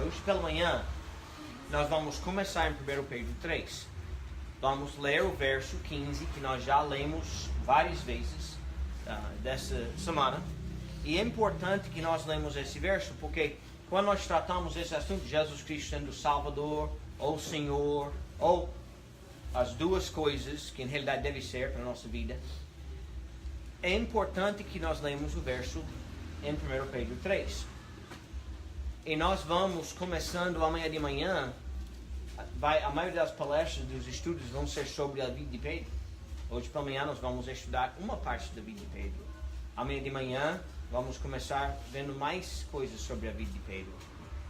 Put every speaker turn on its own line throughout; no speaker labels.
Hoje pela manhã, nós vamos começar em 1 Pedro 3. Vamos ler o verso 15, que nós já lemos várias vezes dessa semana. E é importante que nós lemos esse verso, porque quando nós tratamos esse assunto, Jesus Cristo sendo Salvador, ou Senhor, ou as duas coisas que em realidade deve ser para a nossa vida, é importante que nós lemos o verso em 1 Pedro 3. E nós vamos, começando amanhã de manhã, a maioria das palestras, dos estudos vão ser sobre a vida de Pedro. Hoje pela manhã nós vamos estudar uma parte da vida de Pedro. Amanhã de manhã vamos começar vendo mais coisas sobre a vida de Pedro.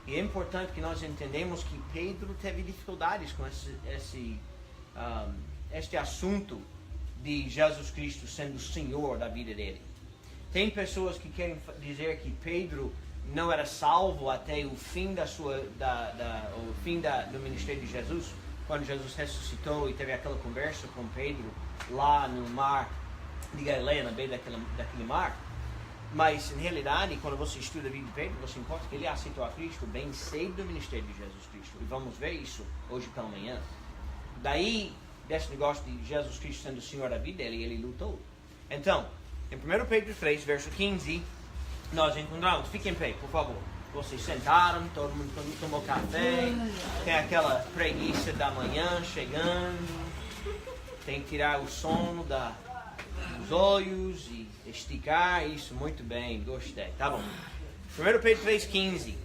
E é importante que nós entendamos que Pedro teve dificuldades com este assunto de Jesus Cristo sendo o Senhor da vida dele. Tem pessoas que querem dizer que Pedro não era salvo até o fim do ministério de Jesus, quando Jesus ressuscitou e teve aquela conversa com Pedro lá no mar de Galileia, na beira daquele mar. Mas, em realidade, quando você estuda a vida de Pedro, você encontra que ele aceitou a Cristo bem cedo do ministério de Jesus Cristo. E vamos ver isso hoje pela manhã. Daí, desse negócio de Jesus Cristo sendo o Senhor da vida dele, ele lutou. Então, em 1 Pedro 3, verso 15, nós encontramos, fiquem em pé, por favor. Vocês sentaram, todo mundo tomou café, tem aquela preguiça da manhã chegando, tem que tirar o sono dos olhos e esticar, isso, muito bem, gostei, tá bom. 1 Pedro 3,15.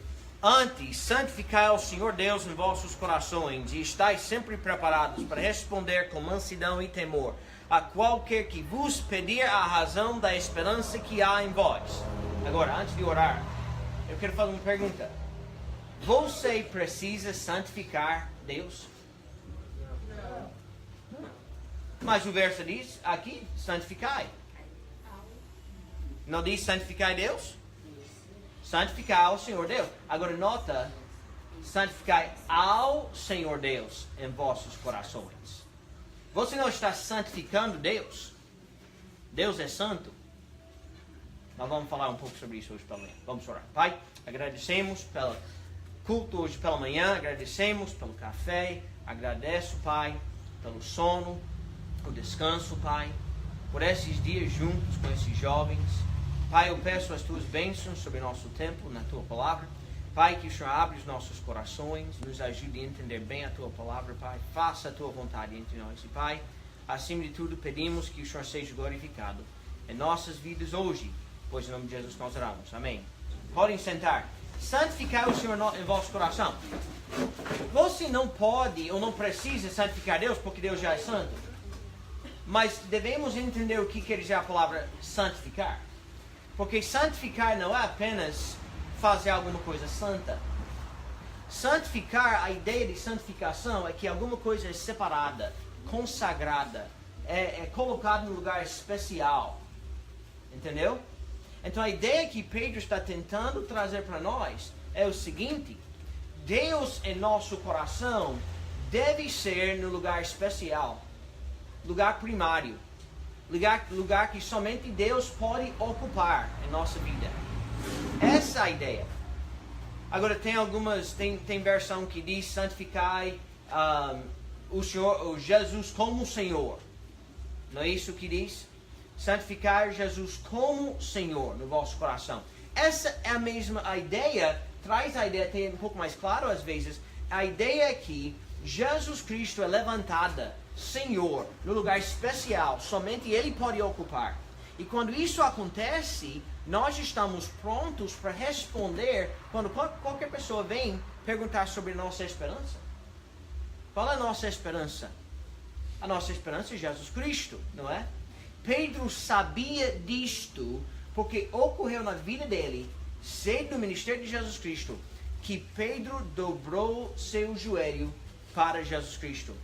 Antes, santificai ao Senhor Deus em vossos corações e estais sempre preparados para responder com mansidão e temor a qualquer que vos pedir a razão da esperança que há em vós. Agora, antes de orar, eu quero fazer uma pergunta. Você precisa santificar Deus? Mas o verso diz aqui, santificai. Não diz santificai Deus? Santificar ao Senhor Deus. Agora nota, santificai ao Senhor Deus em vossos corações. Você não está santificando Deus? Deus é santo? Nós vamos falar um pouco sobre isso hoje pela manhã. Vamos orar. Pai, agradecemos pelo culto hoje pela manhã, agradecemos pelo café, agradeço, Pai, pelo sono, o descanso, Pai, por esses dias juntos com esses jovens. Pai, eu peço as Tuas bênçãos sobre o nosso tempo, na Tua Palavra. Pai, que o Senhor abra os nossos corações, nos ajude a entender bem a Tua Palavra, Pai. Faça a Tua vontade entre nós. E, Pai, acima de tudo, pedimos que o Senhor seja glorificado em nossas vidas hoje, pois em nome de Jesus nós oramos. Amém. Podem sentar. Santificar o Senhor em vosso coração. Você não pode ou não precisa santificar Deus, porque Deus já é santo. Mas devemos entender o que quer dizer a palavra santificar. Porque santificar não é apenas fazer alguma coisa santa. Santificar, a ideia de santificação é que alguma coisa é separada, consagrada, é colocada num lugar especial. Entendeu? Então a ideia que Pedro está tentando trazer para nós é o seguinte: Deus em nosso coração deve ser no lugar especial, lugar primário, lugar que somente Deus pode ocupar em nossa vida. Essa é a ideia. Agora tem versão que diz santificai o Jesus como Senhor. Não é isso que diz? Santificar Jesus como Senhor no vosso coração. Essa é a mesma ideia, traz a ideia, tem um pouco mais claro às vezes. A ideia é que Jesus Cristo é levantada Senhor no lugar especial, somente Ele pode ocupar. E quando isso acontece, nós estamos prontos para responder quando qualquer pessoa vem perguntar sobre nossa esperança. Qual é a nossa esperança? A nossa esperança é Jesus Cristo, não é? Pedro sabia disto, porque ocorreu na vida dele, cedo no ministério de Jesus Cristo, que Pedro dobrou seu joelho para Jesus Cristo.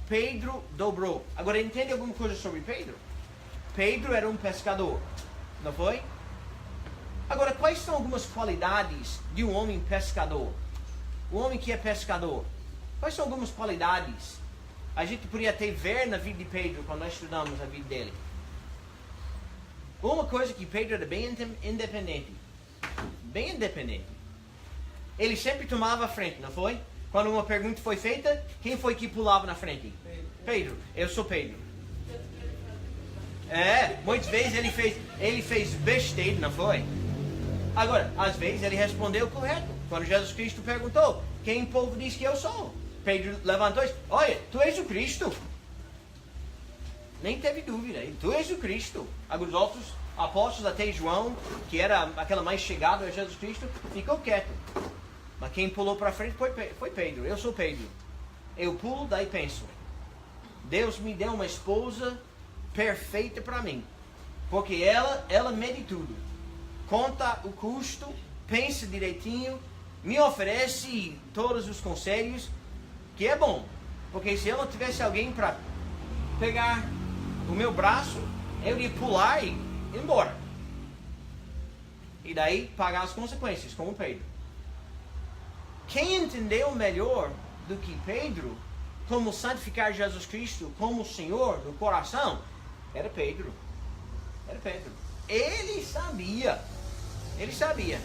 Pedro dobrou. Agora entende alguma coisa sobre Pedro? Pedro era um pescador, não foi? Agora, quais são algumas qualidades de um homem pescador? Um homem que é pescador. Quais são algumas qualidades? A gente podia até ver na vida de Pedro quando nós estudamos a vida dele. Uma coisa que Pedro era bem independente. Bem independente. Ele sempre tomava a frente, não foi? Quando uma pergunta foi feita, quem foi que pulava na frente? Pedro. Eu sou Pedro. Muitas vezes ele fez besteira, não foi? Agora, às vezes ele respondeu correto. Quando Jesus Cristo perguntou, quem o povo diz que eu sou? Pedro levantou e disse, olha, tu és o Cristo. Nem teve dúvida, tu és o Cristo. Agora os outros apóstolos, até João, que era aquela mais chegada a Jesus Cristo, ficou quieto. Mas quem pulou para frente foi Pedro. Eu sou Pedro. Eu pulo, daí penso, Deus me deu uma esposa perfeita para mim. Porque ela mede tudo. Conta o custo, pensa direitinho, me oferece todos os conselhos, que é bom. Porque se eu não tivesse alguém para pegar o meu braço, eu ia pular e ir embora. E daí pagar as consequências, como Pedro. Quem entendeu melhor do que Pedro como santificar Jesus Cristo como Senhor do coração era Pedro. Era Pedro. Ele sabia. Ele sabia.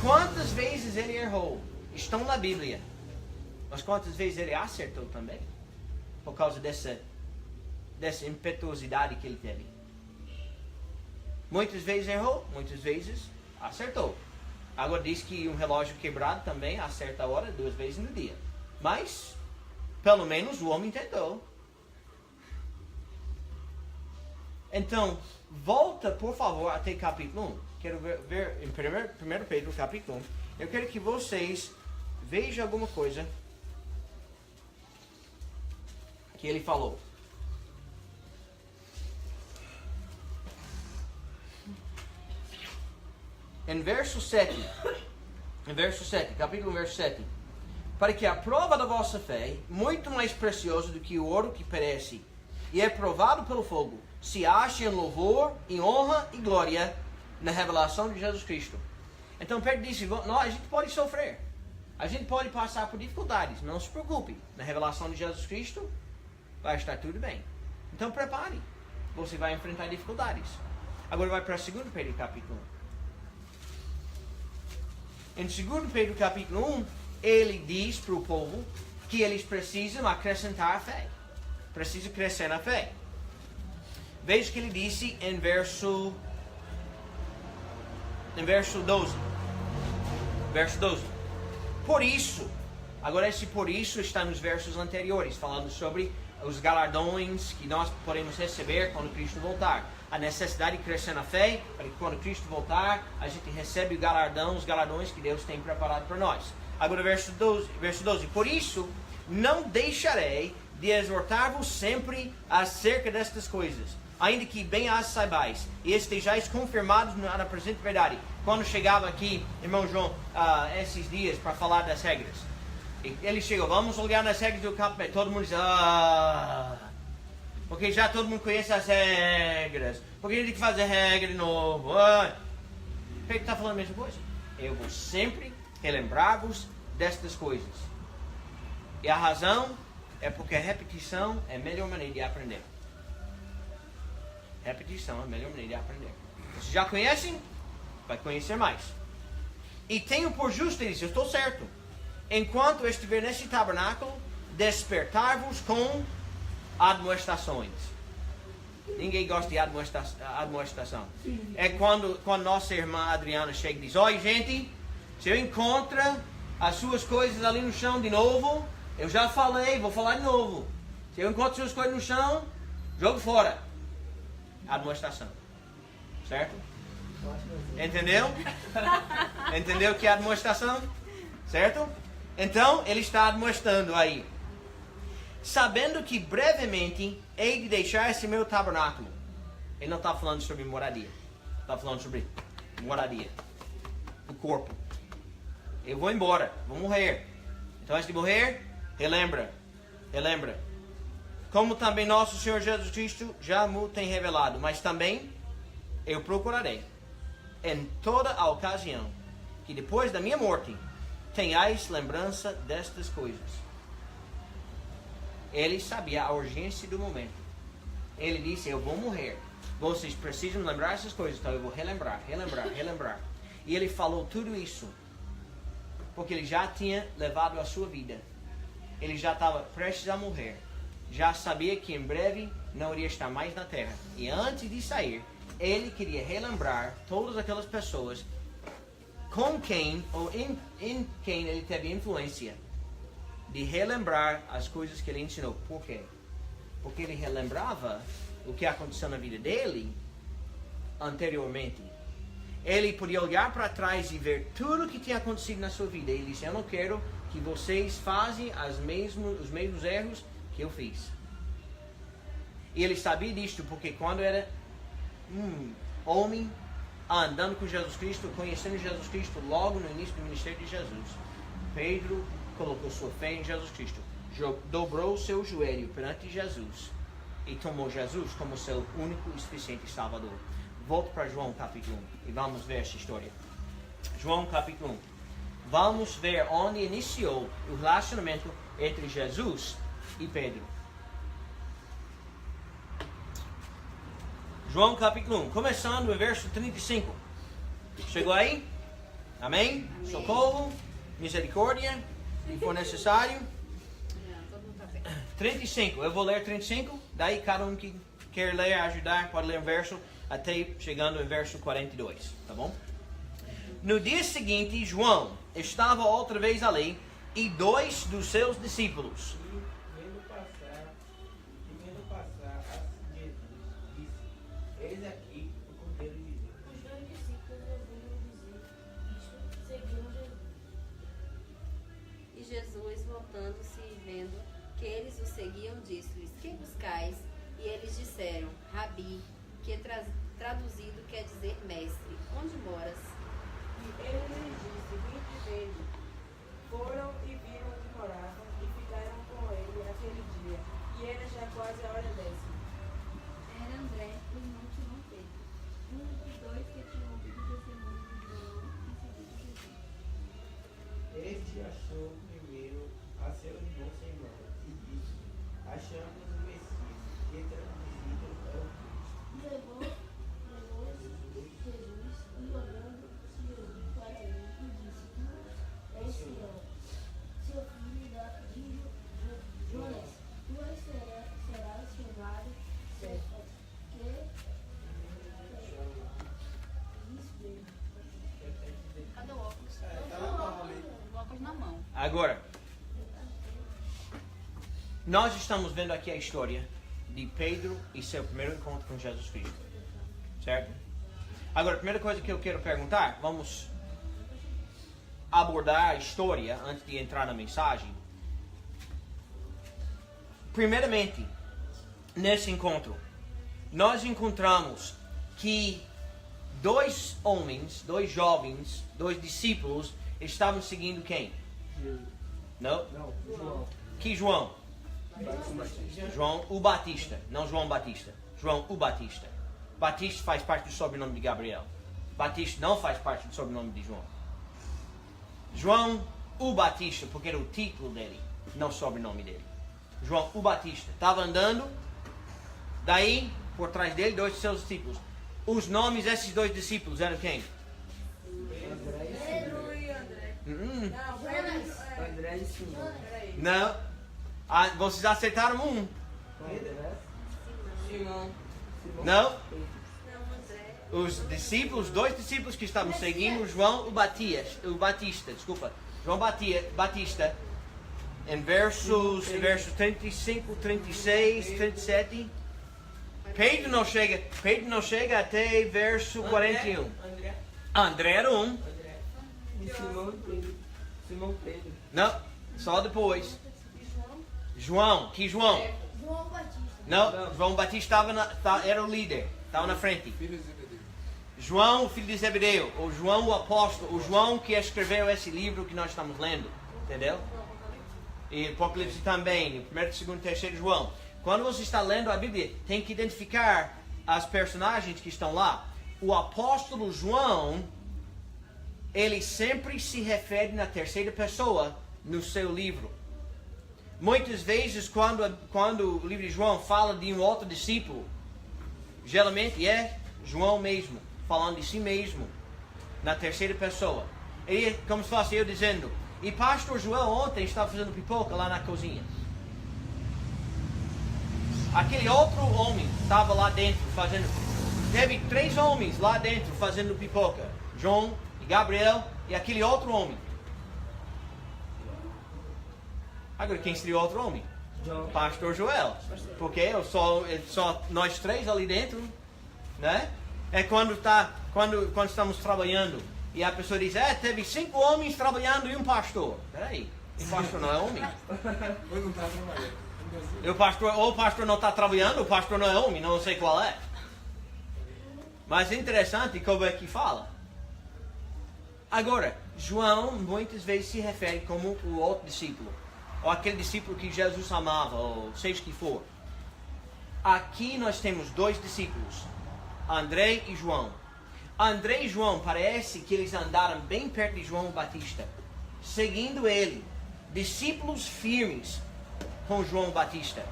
Quantas vezes ele errou estão na Bíblia. Mas quantas vezes ele acertou também? Por causa dessa impetuosidade que ele teve. Muitas vezes errou, muitas vezes acertou. Agora diz que um relógio quebrado também acerta a hora 2 vezes no dia. Mas, pelo menos o homem tentou. Então, volta por favor até capítulo 1. Quero ver em 1 Pedro capítulo 1. Eu quero que vocês vejam alguma coisa que ele falou. Em verso 7, capítulo 1, verso 7. Para que a prova da vossa fé, muito mais preciosa do que o ouro que perece, e é provado pelo fogo, se ache em louvor, em honra e glória na revelação de Jesus Cristo. Então Pedro disse, a gente pode sofrer, a gente pode passar por dificuldades, não se preocupe, na revelação de Jesus Cristo vai estar tudo bem. Então prepare, você vai enfrentar dificuldades. Agora vai para 2 Pedro capítulo 1. Em 2 Pedro capítulo 1, ele diz para o povo que eles precisam acrescentar a fé. Precisam crescer na fé. Veja o que ele disse em verso 12. Verso 12. Por isso, agora esse por isso está nos versos anteriores, falando sobre os galardões que nós podemos receber quando Cristo voltar. A necessidade de crescer na fé, para que quando Cristo voltar, a gente recebe o galardão, os galardões que Deus tem preparado para nós. Agora verso 12. Por isso, não deixarei de exortar-vos sempre acerca destas coisas, ainda que bem as saibais, e estejais confirmados na presente verdade. Quando chegava aqui, irmão João, esses dias, para falar das regras, ele chegou, vamos olhar nas regras do campamento, todo mundo diz, porque já todo mundo conhece as regras, porque a gente tem que fazer regra de novo. Pedro está falando a mesma coisa. Eu vou sempre relembrar-vos destas coisas. E a razão é porque a repetição é a melhor maneira de aprender. Repetição é a melhor maneira de aprender. Vocês já conhecem? Vai conhecer mais. E tenho por justo, ele disse, eu estou certo, enquanto eu estiver nesse tabernáculo, despertar-vos com admoestações. Ninguém gosta de admoestação. É quando nossa irmã Adriana chega e diz, olha gente, se eu encontro as suas coisas ali no chão de novo, eu já falei, vou falar de novo. Se eu encontro as suas coisas no chão, jogo fora. Admoestação. Certo? Entendeu? Entendeu o que é admoestação? Certo? Então, ele está admoestando aí. Sabendo que brevemente hei de deixar esse meu tabernáculo. Ele não está falando sobre moradia. Está falando sobre moradia. O corpo. Eu vou embora. Vou morrer. Então antes de morrer, relembra. Como também nosso Senhor Jesus Cristo já me tem revelado. Mas também eu procurarei, em toda a ocasião, que depois da minha morte, tenhais lembrança destas coisas. Ele sabia a urgência do momento. Ele disse, eu vou morrer. Vocês precisam lembrar essas coisas. Então eu vou relembrar. E ele falou tudo isso porque ele já tinha levado a sua vida. Ele já estava prestes a morrer. Já sabia que em breve não iria estar mais na terra. E antes de sair, ele queria relembrar todas aquelas pessoas com quem ou em quem ele teve influência, de relembrar as coisas que ele ensinou. Por quê? Porque ele relembrava o que aconteceu na vida dele anteriormente. Ele podia olhar para trás e ver tudo o que tinha acontecido na sua vida. Ele disse: eu não quero que vocês façam os mesmos erros que eu fiz. E ele sabia disto porque quando era homem andando com Jesus Cristo, conhecendo Jesus Cristo logo no início do ministério de Jesus, Pedro colocou sua fé em Jesus Cristo, dobrou seu joelho perante Jesus e tomou Jesus como seu único e suficiente Salvador. Volte para João capítulo 1 e vamos ver essa história. João capítulo 1. Vamos ver onde iniciou o relacionamento entre Jesus e Pedro. João capítulo 1, começando no verso 35. Chegou aí? Amém? Socorro, misericórdia, se for necessário. 35, eu vou ler 35. Daí cada um que quer ler, ajudar, pode ler um verso até chegando no verso 42, tá bom? No dia seguinte, João estava outra vez ali e 2 dos seus discípulos.
Vendo passar a Jesus, disse: eis aqui o Cordeiro de Deus.
Os 2 discípulos ouviram dizer isto, seguiram Jesus.
E Jesus, voltando-se e vendo que eles o seguiam, disse-lhes: que buscais? E eles disseram: Rabi, que traduzido quer dizer mestre, onde moras?
E ele lhes disse: vinde vede. Foram e viram onde morava e ficaram com ele aquele dia. E era já quase a hora 10.
Era André, irmão de Simão Pedro, um dos 2 que tinham ouvido o testemunho de João e seguido Jesus.
Este achou primeiro a seu irmão Simão e disse: achamos o Messias, que traduzido é o Cristo.
Levou Jesus e olhando se para ele e disse: tu és Simão, seu filho de Jonas, tu serás chamado Cefas, que isso mesmo.
Cadê o óculos? O óculos na mão.
Agora, nós estamos vendo aqui a história de Pedro e seu primeiro encontro com Jesus Cristo, certo? Agora, a primeira coisa que eu quero perguntar, vamos abordar a história antes de entrar na mensagem. Primeiramente, nesse encontro, nós encontramos que 2 homens, 2 jovens, 2 discípulos estavam seguindo quem? Não?
João.
Que João? João o Batista, não João Batista. João o Batista. Batista faz parte do sobrenome de Gabriel. Batista não faz parte do sobrenome de João. João o Batista, porque era o título dele, não o sobrenome dele. João o Batista estava andando, daí por trás dele 2 de seus discípulos. Os nomes desses 2 discípulos eram quem?
Pedro e André. Não, Pedro.
André e Simão.
Não. Ah, vocês acertaram um.
Simão.
Não.
Não, André.
Os discípulos, 2 discípulos que estavam seguindo João o Batista, desculpa. João Batista, em versos 35, 36, 37. Pedro não chega até verso 41. André era um.
E Simão Pedro.
Não, só depois. João, que João?
João Batista.
Não, João Batista era o líder, estava na frente. João, o filho de Zebedeu, ou João o apóstolo, o João que escreveu esse livro que nós estamos lendo, entendeu? E Apocalipse também, o 1º, 2º, 3º João. Quando você está lendo a Bíblia, tem que identificar as personagens que estão lá. O apóstolo João, ele sempre se refere na terceira pessoa no seu livro. Muitas vezes, quando o livro de João fala de um outro discípulo, geralmente é João mesmo, falando de si mesmo, na terceira pessoa. E como se fosse eu dizendo, E pastor Joel ontem estava fazendo pipoca lá na cozinha. Aquele outro homem estava lá dentro fazendo. Teve 3 homens lá dentro fazendo pipoca. João e Gabriel e aquele outro homem. Agora quem seria o outro homem? Pastor Joel. Porque só nós 3 ali dentro, né? É quando estamos trabalhando e a pessoa diz, teve 5 homens trabalhando e um pastor. Peraí, o pastor não é homem? Ou o pastor não está trabalhando, o pastor não é homem, não sei qual é. Mas é interessante como é que fala. Agora, João muitas vezes se refere como o outro discípulo. Ou aquele discípulo que Jesus amava, ou seja que for. Aqui nós temos 2 discípulos, André e João. André e João, parece que eles andaram bem perto de João Batista, seguindo ele, discípulos firmes com João Batista.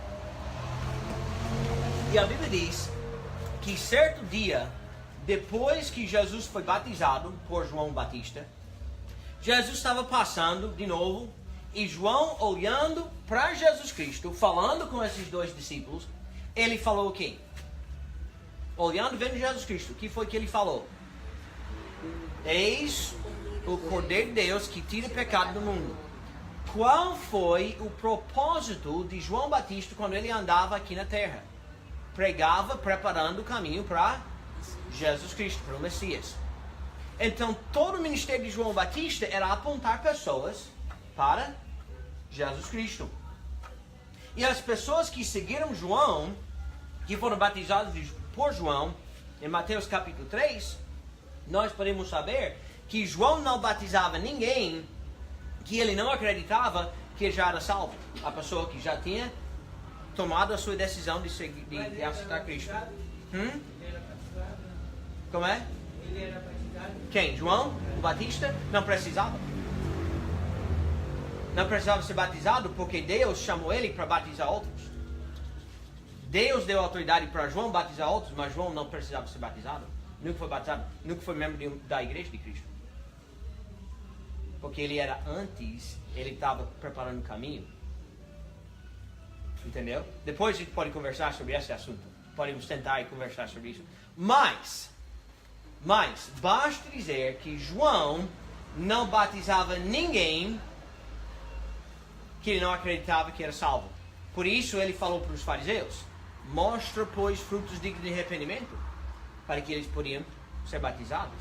E a Bíblia diz que certo dia, depois que Jesus foi batizado por João Batista, Jesus estava passando de novo e João olhando para Jesus Cristo, falando com esses 2 discípulos, ele falou o quê? Olhando, vendo Jesus Cristo, o que foi que ele falou? Eis o Cordeiro de Deus que tira o pecado do mundo. Qual foi o propósito de João Batista quando ele andava aqui na terra? Pregava, preparando o caminho para Jesus Cristo, para o Messias. Então, todo o ministério de João Batista era apontar pessoas para Jesus Cristo. E as pessoas que seguiram João, que foram batizadas por João, em Mateus capítulo 3, nós podemos saber que João não batizava ninguém que ele não acreditava que já era salvo. A pessoa que já tinha tomado a sua decisão de aceitar Cristo.
Ele era batizado?
Como é?
Ele era batizado?
Quem? João? O Batista? Não precisava. Não precisava ser batizado porque Deus chamou ele para batizar outros. Deus deu autoridade para João batizar outros, mas João não precisava ser batizado. Nunca foi batizado. Nunca foi membro da igreja de Cristo. Porque ele era antes, ele estava preparando o caminho. Entendeu? Depois a gente pode conversar sobre esse assunto. Podemos tentar conversar sobre isso. Mas, basta dizer que João não batizava ninguém que ele não acreditava que era salvo. Por isso ele falou para os fariseus, mostra, pois, frutos dignos de arrependimento, para que eles podiam ser batizados.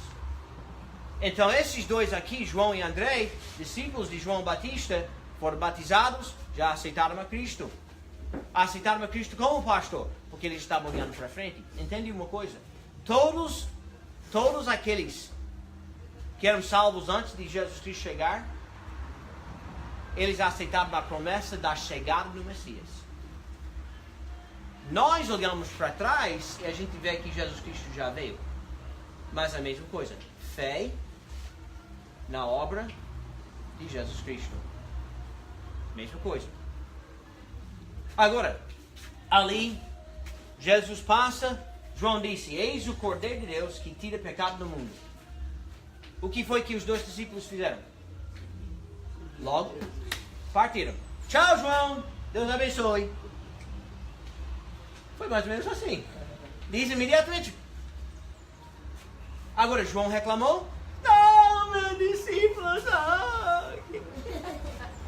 Então esses 2 aqui, João e André, discípulos de João Batista, foram batizados, já aceitaram a Cristo. Aceitaram a Cristo como pastor, porque eles estavam olhando para frente. Entende uma coisa? Todos aqueles que eram salvos antes de Jesus Cristo chegar, eles aceitaram a promessa da chegada do Messias. Nós olhamos para trás e a gente vê que Jesus Cristo já veio. Mas a mesma coisa. Fé na obra de Jesus Cristo. Mesma coisa. Agora, ali, Jesus passa, João disse, eis o Cordeiro de Deus que tira o pecado do mundo. O que foi que os 2 discípulos fizeram? Logo, partiram. Tchau, João. Deus abençoe. Foi mais ou menos assim. Diz imediatamente. Agora, João reclamou. Não, meu discípulo, não.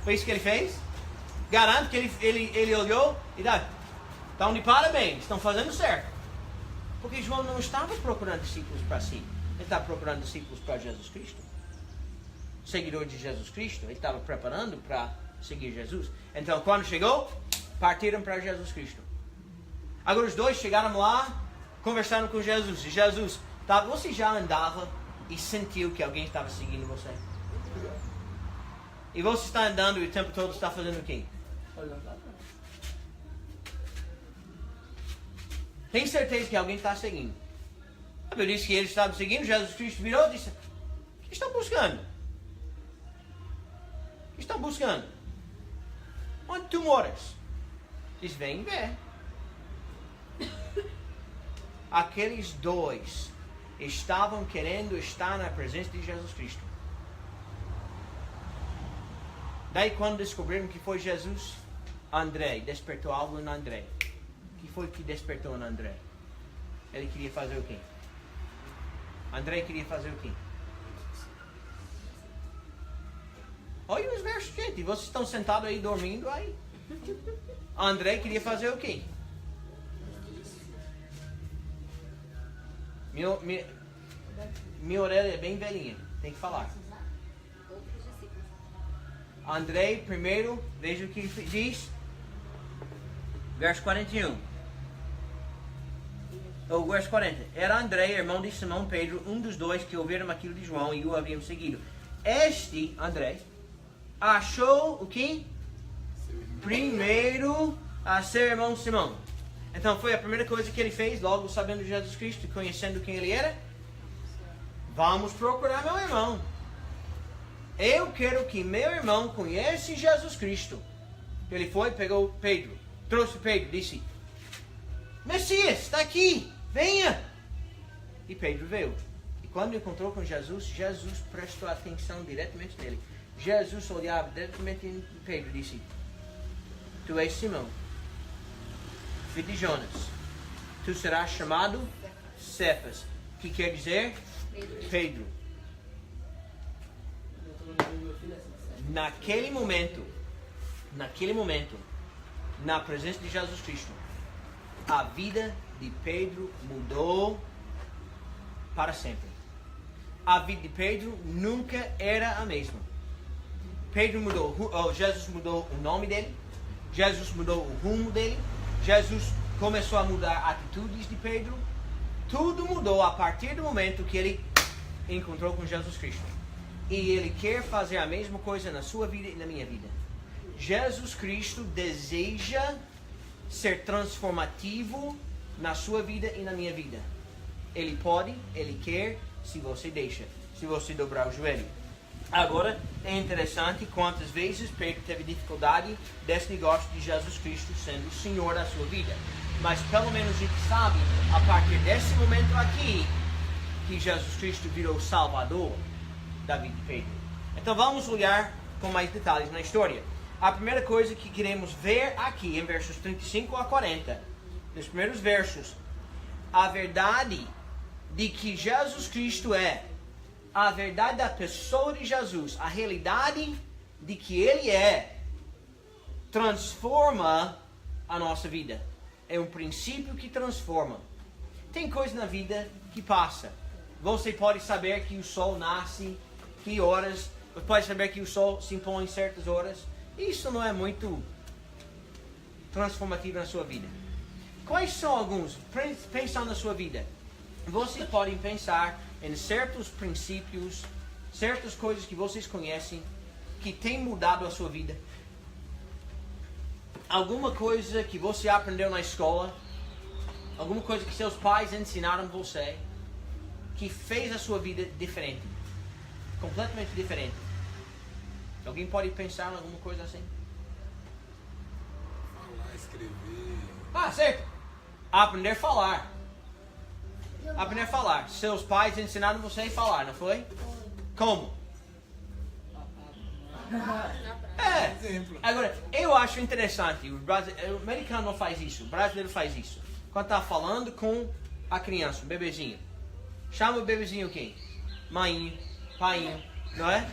Foi isso que ele fez? Garanto que ele olhou e estão de parabéns, estão fazendo certo. Porque João não estava procurando discípulos para si. Ele estava procurando discípulos para Jesus Cristo. Seguidor de Jesus Cristo. Ele estava preparando para seguir Jesus. Então, quando chegou, partiram para Jesus Cristo. Agora os 2 chegaram lá, conversaram com Jesus. E Jesus, você já andava e sentiu que alguém estava seguindo você? E você está andando e o tempo todo está fazendo o quê? Tem certeza que alguém está seguindo? A Bíblia diz que eles estavam seguindo, Jesus Cristo virou e disse, o que estão buscando? O que estão buscando? Onde tu moras? Diz, vem ver. Aqueles 2 estavam querendo estar na presença de Jesus Cristo. Daí quando descobriram que foi Jesus, André despertou algo em André. O que foi que despertou em André? Ele queria fazer o quê? André queria fazer o quê? Olha os versos, gente. Vocês estão sentados aí dormindo aí. André queria fazer o quê? Minha orelha é bem velhinha. Tem que falar.
Outros discípulos.
André, primeiro, veja o que diz. Verso 41. Ou verso 40. Era André, irmão de Simão Pedro, um dos dois que ouviram aquilo de João e o haviam seguido. Este, André, achou o quê? Primeiro a seu irmão Simão. Então foi a primeira coisa que ele fez, logo sabendo de Jesus Cristo e conhecendo quem ele era. Vamos procurar meu irmão. Eu quero que meu irmão conheça Jesus Cristo. Ele foi, pegou Pedro, trouxe Pedro, disse: Messias, está aqui, venha. E Pedro veio. E quando encontrou com Jesus, Jesus prestou atenção diretamente nele. Jesus olhava diretamente em Pedro e disse: Tu és Simão, filho de Jonas. Tu serás chamado Cefas, que quer dizer Pedro. Naquele momento, na presença de Jesus Cristo, a vida de Pedro mudou para sempre. A vida de Pedro nunca era a mesma. Jesus mudou o nome dele, Jesus mudou o rumo dele, Jesus começou a mudar atitudes de Pedro. Tudo mudou a partir do momento que ele encontrou com Jesus Cristo. E ele quer fazer a mesma coisa na sua vida e na minha vida. Jesus Cristo deseja ser transformativo na sua vida e na minha vida. Ele pode, ele quer, se você deixa, se você dobrar o joelho. Agora, é interessante quantas vezes Pedro teve dificuldade desse negócio de Jesus Cristo sendo o Senhor da sua vida. Mas pelo menos a gente sabe, a partir desse momento aqui, que Jesus Cristo virou o Salvador da vida de Pedro. Então vamos olhar com mais detalhes na história. A primeira coisa que queremos ver aqui, em versos 35 a 40, nos primeiros versos, a verdade de que Jesus Cristo é, a verdade da pessoa de Jesus, a realidade de que Ele é, transforma a nossa vida. É um princípio que transforma. Tem coisa na vida que passa. Você pode saber que o sol nasce, que horas, você pode saber que o sol se impõe em certas horas. Isso não é muito transformativo na sua vida. Quais são alguns? Pensando na sua vida, vocês podem pensar em certos princípios, certas coisas que vocês conhecem, que têm mudado a sua vida. Alguma coisa que você aprendeu na escola, alguma coisa que seus pais ensinaram você, que fez a sua vida diferente, completamente diferente. Alguém pode pensar em alguma coisa assim?
Falar, escrever.
Ah, certo. Aprender a falar. Aprender a falar. Seus pais ensinaram você a falar, não foi? Como?
Exemplo.
Agora, eu acho interessante. O americano não faz isso. O brasileiro faz isso. Quando está falando com a criança, o bebezinho. Chama o bebezinho quem? Mainho, painho, não é?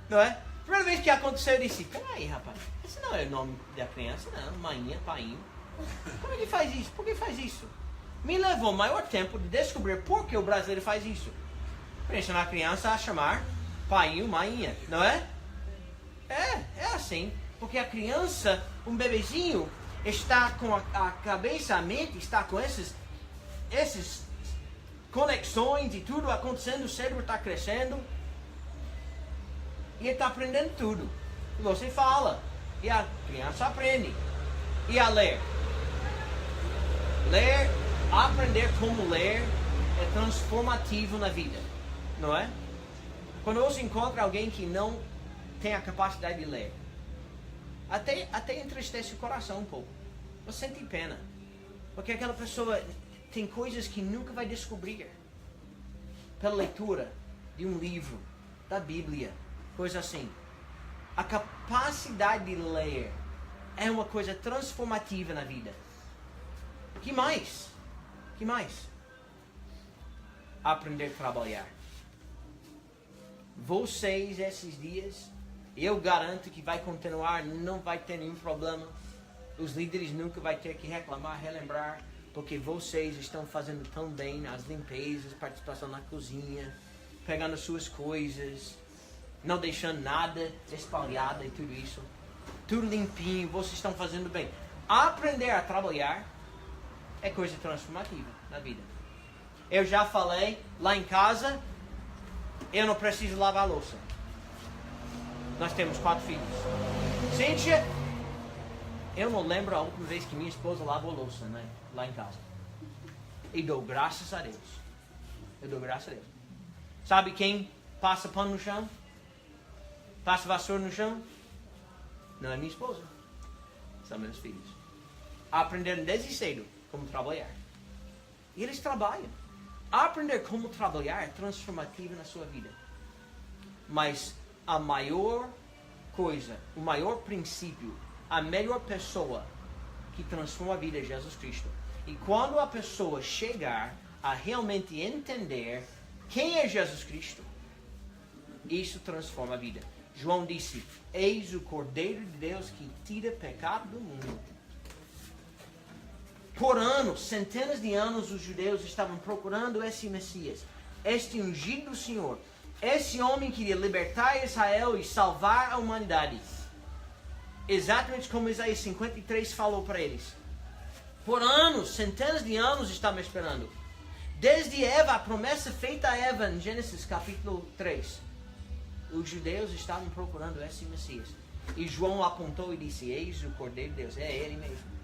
Não é? Primeira vez que aconteceu, eu disse: peraí, rapaz, esse não é o nome da criança, não. Mainha, painho. Como ele faz isso? Por que faz isso? Me levou maior tempo de descobrir por que o brasileiro faz isso. Para ensinar a criança a chamar painho, mainha, não é? É assim. Porque a criança, um bebezinho, está com a cabeça, a mente, está com esses conexões e tudo acontecendo, o cérebro está crescendo. E ele está aprendendo tudo. E você fala. E a criança aprende. E a ler? Aprender como ler é transformativo na vida. Não é? Quando você encontra alguém que não tem a capacidade de ler, até entristece o coração um pouco. Você sente pena. Porque aquela pessoa tem coisas que nunca vai descobrir pela leitura de um livro, da Bíblia, coisa assim. A capacidade de ler é uma coisa transformativa na vida. Que mais? Que mais? Aprender a trabalhar. Vocês, esses dias, eu garanto que vai continuar, não vai ter nenhum problema. Os líderes nunca vão ter que reclamar, relembrar, porque vocês estão fazendo tão bem as limpezas, participação na cozinha, pegando suas coisas, não deixando nada espalhado e tudo isso. Tudo limpinho, vocês estão fazendo bem. Aprender a trabalhar é coisa transformativa na vida. Eu já falei, lá em casa, eu não preciso lavar a louça. Nós temos 4 filhos. Cíntia, eu não lembro a última vez que minha esposa lavou louça, né? Lá em casa. E dou graças a Deus. Eu dou graças a Deus. Sabe quem passa pano no chão? Passa vassoura no chão? Não é minha esposa. São meus filhos. Aprenderam desde cedo como trabalhar. E eles trabalham. Aprender como trabalhar é transformativo na sua vida. Mas a maior coisa, o maior princípio, a melhor pessoa que transforma a vida é Jesus Cristo. E quando a pessoa chegar a realmente entender quem é Jesus Cristo, isso transforma a vida. João disse: eis o Cordeiro de Deus que tira pecado do mundo. Por anos, centenas de anos, os judeus estavam procurando esse Messias, este ungido do Senhor. Esse homem queria libertar Israel e salvar a humanidade. Exatamente como Isaías 53 falou para eles. Por anos, centenas de anos estavam esperando. Desde Eva, a promessa feita a Eva em Gênesis capítulo 3. Os judeus estavam procurando esse Messias. E João apontou e disse: eis o Cordeiro de Deus, é ele mesmo.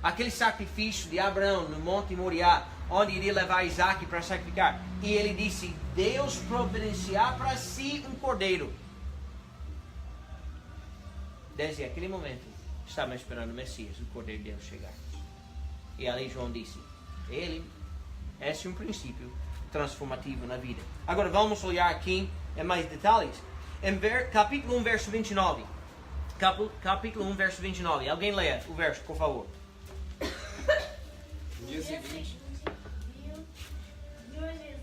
Aquele sacrifício de Abraão no Monte Moriá, onde iria levar Isaac para sacrificar. E ele disse: Deus providenciar para si um cordeiro. Desde aquele momento, estavam esperando o Messias, o Cordeiro de Deus, chegar. E ali João disse: esse é um princípio transformativo na vida. Agora vamos olhar aqui em mais detalhes. Em capítulo 1, verso 29. Capítulo 1, verso 29. Alguém leia o verso, por favor.
No dia seguinte,
viu Jesus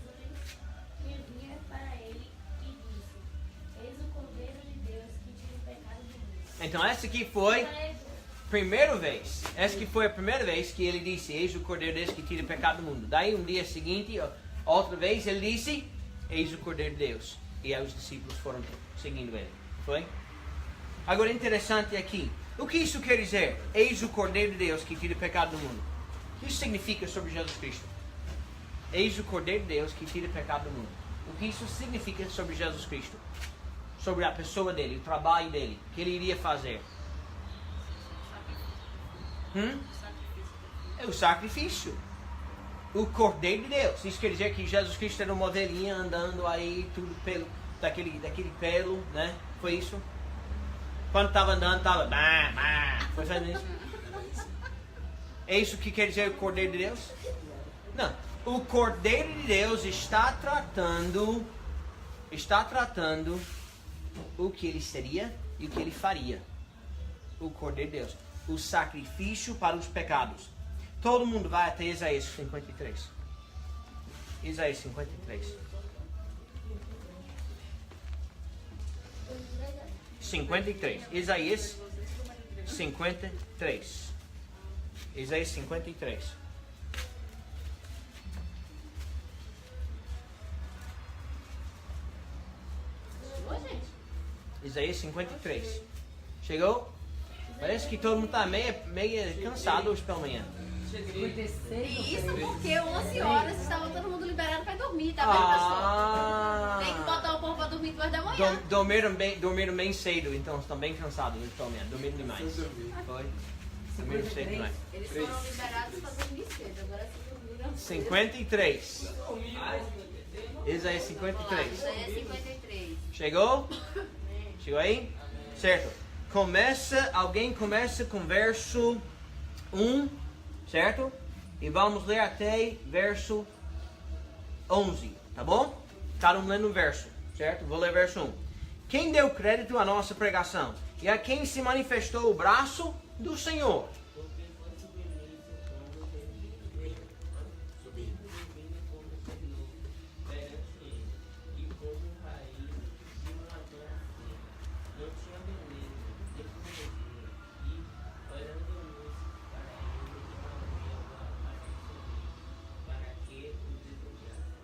que vinha para ele e disse: eis o Cordeiro de Deus que tira o pecado do mundo.
Então essa aqui foi a primeira vez. Essa aqui foi a primeira vez que ele disse: eis o Cordeiro de Deus que tira o pecado do mundo. Daí um dia seguinte, outra vez, ele disse: eis o Cordeiro de Deus. E aí os discípulos foram seguindo ele. Foi? Agora interessante aqui. O que isso quer dizer? Eis o Cordeiro de Deus que tira o pecado do mundo. O que isso significa sobre Jesus Cristo? Eis o Cordeiro de Deus que tira o pecado do mundo. O que isso significa sobre Jesus Cristo? Sobre a pessoa dele, o trabalho dele, o que ele iria fazer. É o sacrifício. O Cordeiro de Deus. Isso quer dizer que Jesus Cristo era uma ovelhinha andando aí, tudo pelo, daquele pelo, né? Foi isso? Quando estava andando, estava... Foi fazendo isso? É isso que quer dizer o Cordeiro de Deus? Não. O Cordeiro de Deus está tratando o que ele seria e o que ele faria. O Cordeiro de Deus. O sacrifício para os pecados. Todo mundo vai até Isaías 53. Isaías 53. 53. Isaías 53. Isaías 53. Isaías 53. Chegou? Parece que todo mundo está meio cansado hoje pela manhã.
Isso porque 11 horas estava todo mundo liberado para dormir, tá vendo, pastor? Tem que botar o povo para dormir depois da manhã.
Dormiram bem cedo, então estão bem cansados hoje pela manhã. Dormiram demais. Foi? Dormiram cedo demais.
Eles foram liberados para dormir cedo, agora se dormiram.
53. Isaías 53.
Isaías 53.
Chegou? Chegou aí? Certo. Alguém começa com verso 1, certo? E vamos ler até verso 11, tá bom? Cada um lendo um verso, certo? Vou ler verso 1. Quem deu crédito à nossa pregação? E a quem se manifestou o braço do Senhor.
Porque foi submisso como
Subindo.
como Senhor perante ele, e como raiz de uma terra seca. Não tinha beleza, desconhecia, e olhando-nos para ele, não havia para subir, para que o desejasse.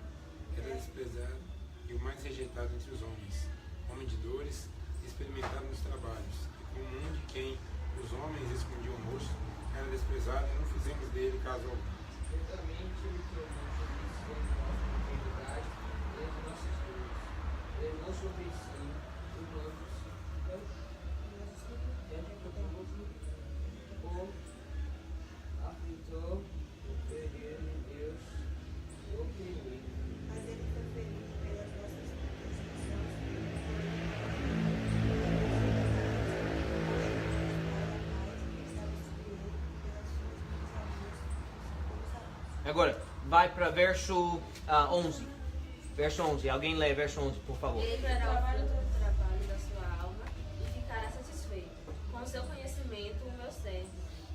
Era desprezado e o mais rejeitado entre os homens, homem de dores, experimentado nos trabalhos, e como um de quem os homens escondiam o rosto, era desprezado e não fizemos dele caso algum.
Certamente o que eu não disse com nossa enfermidade e as nossas dores. Levou sobre si o nosso o aflitor, o ferido de Deus, o oprimido.
Mas ele foi ferido pelas nossas
Agora, vai para verso 11. Verso 11. Alguém lê verso 11, por favor.
Ele verá o fruto do trabalho da sua alma e ficará satisfeito. Com o seu conhecimento, o meu servo,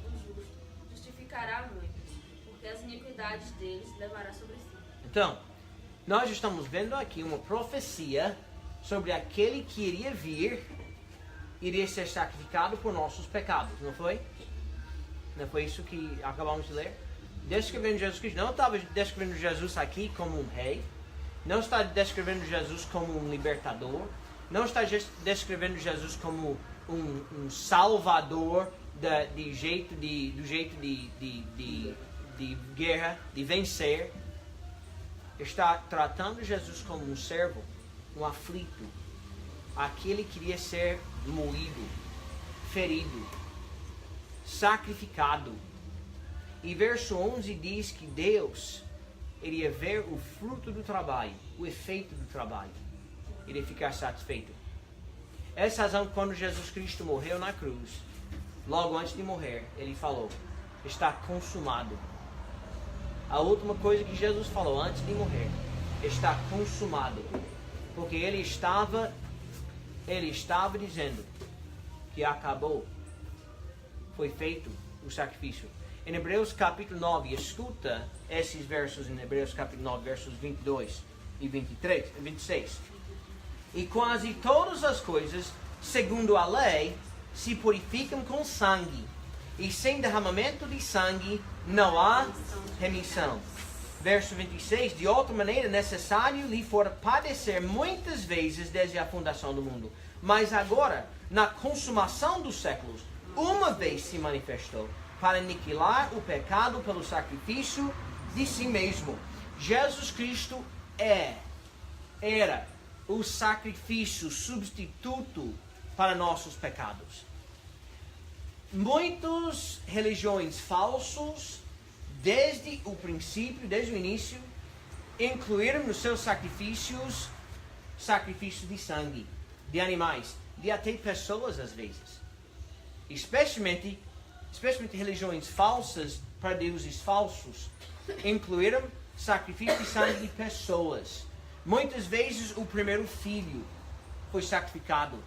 o justo, justificará muitos, porque as iniquidades deles levará sobre si.
Então, nós estamos vendo aqui uma profecia sobre aquele que iria vir, iria ser sacrificado por nossos pecados, não foi? Não foi isso que acabamos de ler? Descrevendo Jesus Cristo. Não estava descrevendo Jesus aqui como um rei. Não está descrevendo Jesus como um libertador. Não está descrevendo Jesus como um salvador do jeito de guerra, de vencer. Está tratando Jesus como um servo, um aflito. Aquele que queria ser moído, ferido, sacrificado. E verso 11 diz que Deus iria ver o fruto do trabalho, o efeito do trabalho. Iria ficar satisfeito. Essa razão, quando Jesus Cristo morreu na cruz, logo antes de morrer, ele falou, está consumado. A última coisa que Jesus falou antes de morrer, está consumado. Porque ele estava dizendo que acabou. Foi feito o sacrifício. Em Hebreus capítulo 9, escuta esses versos em Hebreus capítulo 9, versos 22 e 26. E quase todas as coisas, segundo a lei, se purificam com sangue. E sem derramamento de sangue não há remissão. Verso 26, de outra maneira, necessário lhe fora padecer muitas vezes desde a fundação do mundo. Mas agora, na consumação dos séculos, uma vez se manifestou, para aniquilar o pecado pelo sacrifício de si mesmo. Jesus Cristo era o sacrifício substituto para nossos pecados. Muitas religiões falsas, desde o princípio, desde o início, incluíram nos seus sacrifícios de sangue, de animais, de até pessoas às vezes. Especialmente religiões falsas, para deuses falsos, incluíram sacrifício de sangue de pessoas. Muitas vezes o primeiro filho foi sacrificado.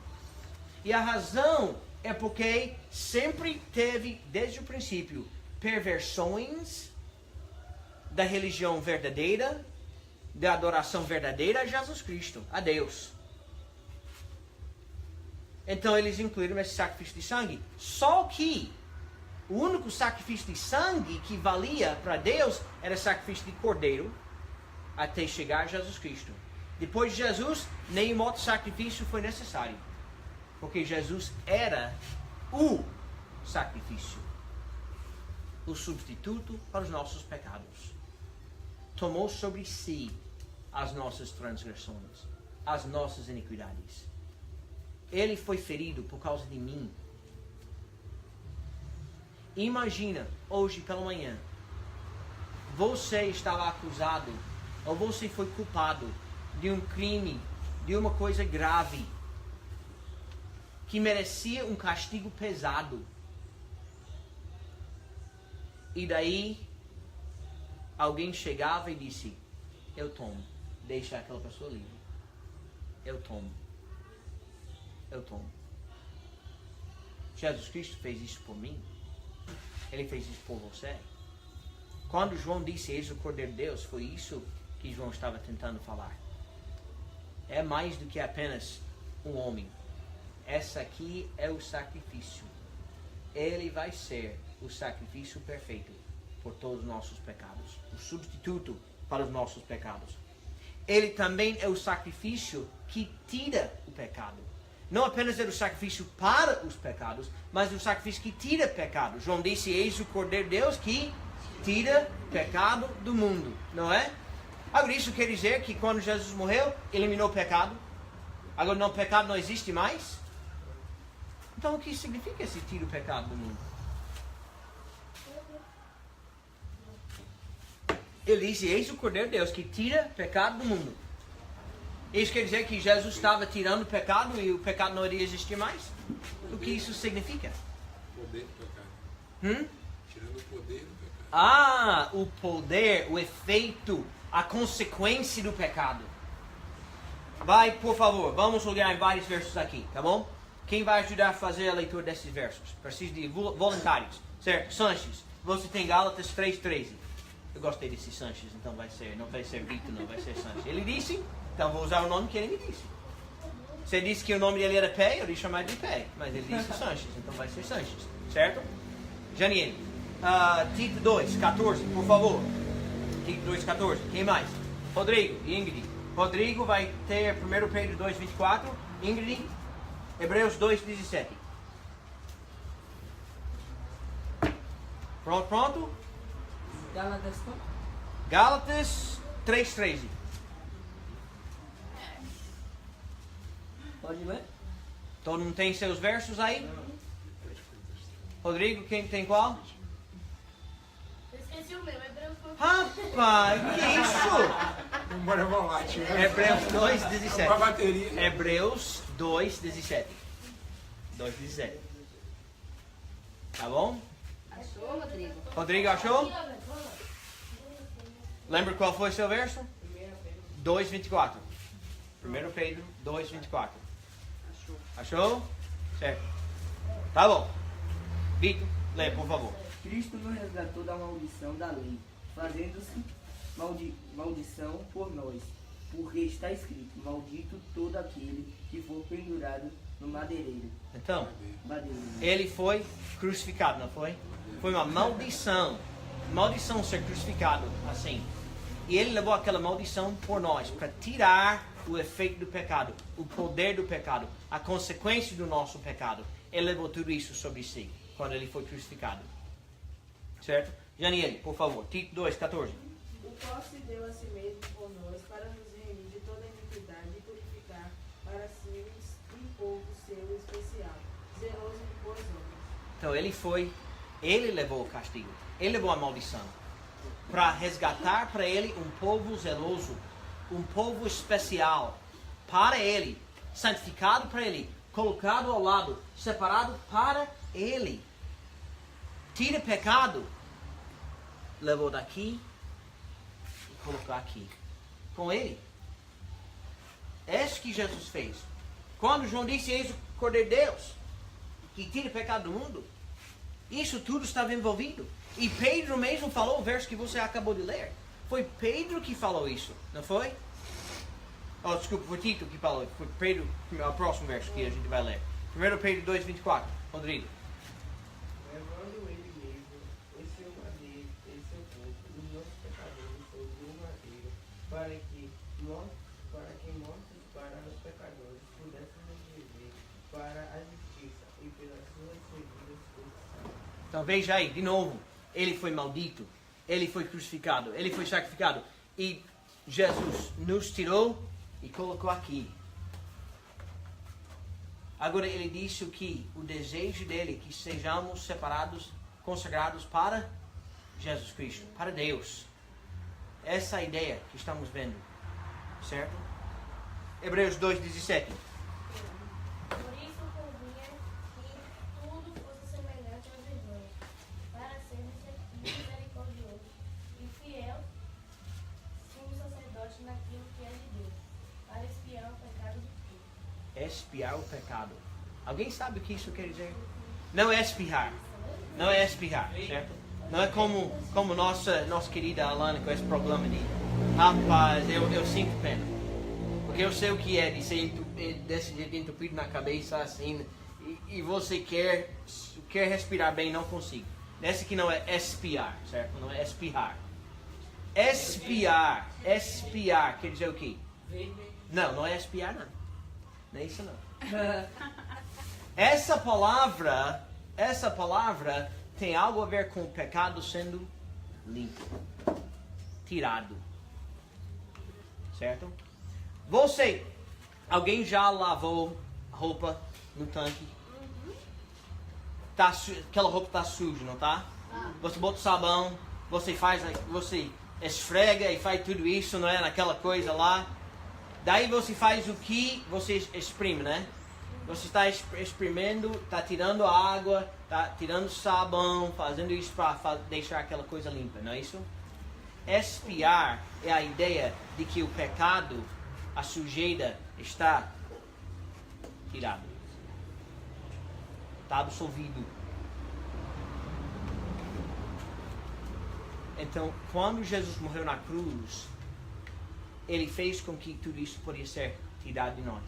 E a razão é porque sempre teve, desde o princípio, perversões da religião verdadeira, da adoração verdadeira a Jesus Cristo, a Deus. Então eles incluíram esse sacrifício de sangue. Só que o único sacrifício de sangue que valia para Deus era sacrifício de cordeiro, até chegar a Jesus Cristo. Depois de Jesus, nenhum outro sacrifício foi necessário. Porque Jesus era o sacrifício. O substituto para os nossos pecados. Tomou sobre si as nossas transgressões, as nossas iniquidades. Ele foi ferido por causa de mim. Imagina, hoje pela manhã, você estava acusado, ou você foi culpado de um crime, de uma coisa grave, que merecia um castigo pesado. E daí, alguém chegava e disse, eu tomo, deixa aquela pessoa livre. Eu tomo. eu tomo. Jesus Cristo fez isso por mim. Ele fez isso por você. Quando João disse, eis o Cordeiro de Deus, foi isso que João estava tentando falar. É mais do que apenas um homem. Essa aqui é o sacrifício. Ele vai ser o sacrifício perfeito por todos os nossos pecados. O substituto para os nossos pecados. Ele também é o sacrifício que tira o pecado. Não apenas é o sacrifício para os pecados, mas o sacrifício que tira pecado. João disse, eis o Cordeiro de Deus que tira pecado do mundo. Não é? Agora isso quer dizer que quando Jesus morreu, eliminou o pecado. Agora o pecado não existe mais. Então o que significa esse tira o pecado do mundo? Ele disse, eis o Cordeiro de Deus que tira pecado do mundo. Isso quer dizer que Jesus estava tirando o pecado e o pecado não iria existir mais? O que isso significa?
O poder do pecado. Tirando o poder do pecado.
Ah, o poder, o efeito, a consequência do pecado. Vai, por favor, vamos olhar em vários versos aqui, tá bom? Quem vai ajudar a fazer a leitura desses versos? Preciso de voluntários, certo? Sanches, você tem Gálatas 3:13. Eu gostei desse Sanches, então não vai ser Vitor, não vai ser Sanches. Ele disse, então vou usar o nome que ele me disse. Você disse que o nome dele era Pé, eu ia chamar de Pé, mas ele disse Sanches, então vai ser Sanches, certo? Janiele, Tito 2:14, por favor. Tito 2:14, quem mais? Rodrigo e Ingrid. Rodrigo vai ter 1 Pedro 2:24, Ingrid, Hebreus 2:17. Pronto? Gálatas 3:13.
Pode ler?
Todo mundo tem seus versos aí? Rodrigo, quem tem qual?
Eu esqueci o meu, Hebreus.
Rapaz, que isso?
Memória volátil.
Hebreus
Uma
2:17.
bateria.
Hebreus 2:17. 2:17. Tá bom?
Achou, Rodrigo?
Rodrigo achou? Lembra qual foi o seu verso? 2:24. 1 Pedro 2:24. Achou? Certo. Tá bom. Vitor, lê, por favor.
Cristo nos resgatou da maldição da lei, fazendo-se maldição por nós, porque está escrito, maldito todo aquele que for pendurado no madeireiro.
Então,
Madeiro.
ele foi crucificado, não foi? Foi uma maldição. Maldição ser crucificado assim. E ele levou aquela maldição por nós, para tirar o efeito do pecado, o poder do pecado, a consequência do nosso pecado. Ele levou tudo isso sobre si, quando ele foi crucificado. Certo? Janiele, por favor, Tito 2:14.
O qual se deu a si mesmo por nós, para nos remir de toda iniquidade e purificar para si um povo seu especial, zeloso de boas obras.
Então ele levou o castigo, ele levou a maldição, para resgatar para ele um povo zeloso, um povo especial, para ele, santificado para ele, colocado ao lado, separado para ele. Tira pecado, levou daqui e colocou aqui, com ele. É isso que Jesus fez. Quando João disse, eis o Cordeiro de Deus, que tira o pecado do mundo, isso tudo estava envolvido. E Pedro mesmo falou o verso que você acabou de ler. Foi Pedro que falou isso, não foi? Oh, desculpa, foi Tito que falou. Foi Pedro, o próximo verso que a gente vai ler. 1 Pedro 2:24. Rodrigo.
Levando ele mesmo, o seu madeiro, e seu povo, os nossos pecadores sobre o madeiro, para que mortos para os pecadores pudéssemos viver para a justiça e pelas suas feridas santos.
Então veja aí, de novo. Ele foi maldito. Ele foi crucificado. Ele foi sacrificado. E Jesus nos tirou e colocou aqui. Agora ele disse que o desejo dele é que sejamos separados, consagrados para Jesus Cristo, para Deus. Essa é a ideia que estamos vendo, certo? Hebreus 2:17.
Por isso convinha que tudo fosse semelhante aos irmãos, para ser misericordioso e fiel, sumo sacerdote naquilo que é de Deus, para expiar o pecado do povo.
expiar o pecado. Alguém sabe o que isso quer dizer? Não é espirrar. Não é espirrar, certo? Não é como nossa querida Alana com esse problema de... Rapaz, eu sinto pena. Porque eu sei o que é de ser desse jeito entupido na cabeça assim. E você quer respirar bem, não consigo. Esse aqui não é espiar, certo? Não é espirrar. Espiar quer dizer o quê? Não é espiar não. Não é isso não. Essa palavra tem algo a ver com o pecado sendo limpo, tirado. Certo? Alguém já lavou roupa no tanque? Aquela roupa está suja, não tá? Você bota sabão, você esfrega e faz tudo isso, não é? Naquela coisa lá. Daí você faz o que? Você exprime, né? Você está exprimindo, está tirando a água, está tirando sabão, fazendo isso para deixar aquela coisa limpa, não é isso? Expiar é a ideia de que o pecado, a sujeira, está tirado. Está absolvido. Então, quando Jesus morreu na cruz, Ele fez com que tudo isso podia ser tirado de nós.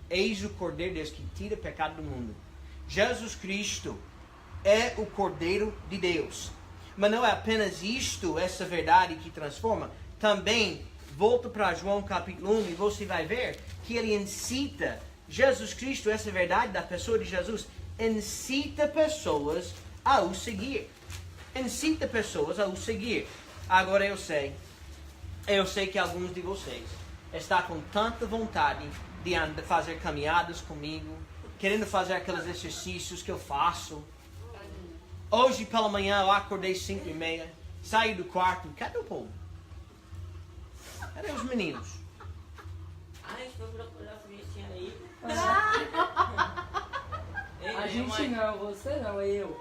Eis o Cordeiro de Deus que tira o pecado do mundo. Jesus Cristo é o Cordeiro de Deus. Mas não é apenas isto, essa verdade que transforma. Também, volta para João capítulo 1 e você vai ver que ele incita Jesus Cristo, essa verdade da pessoa de Jesus, incita pessoas a o seguir. Incita pessoas a o seguir. Agora eu sei que alguns de vocês estão com tanta vontade de fazer caminhadas comigo, querendo fazer aqueles exercícios que eu faço. Hoje pela manhã eu acordei 5:30, saí do quarto, cadê o povo? Cadê os meninos?
A gente foi procurar se a gente tinha ido.
A gente não, você não, eu.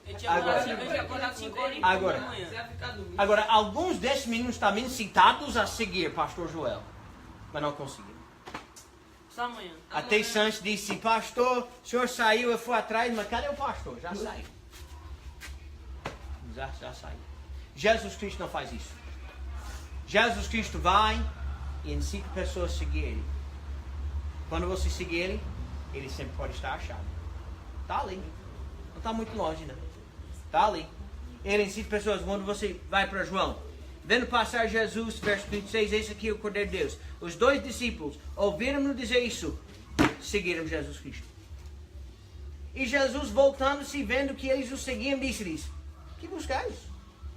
Eu tinha acordado 5 horas e pouco da manhã. Você ia ficar dormindo.
Agora, alguns desses meninos estavam incitados a seguir Pastor Joel, mas não conseguiram.
Só amanhã.
Até Santos disse, pastor, o senhor saiu, eu fui atrás, mas cadê o pastor? Já saiu. Já saiu. Jesus Cristo não faz isso. Jesus Cristo vai e incita pessoas a seguir Ele. Quando você seguir Ele, Ele sempre pode estar achado. Está ali. Não está muito longe, não. Está ali. Ele incita pessoas, quando você vai para João, vendo passar Jesus, verso 26, esse aqui é o Cordeiro de Deus. Os 2 discípulos ouviram-no dizer isso, seguiram Jesus Cristo. E Jesus, voltando-se, vendo que eles o seguiam, disse-lhes, que buscais?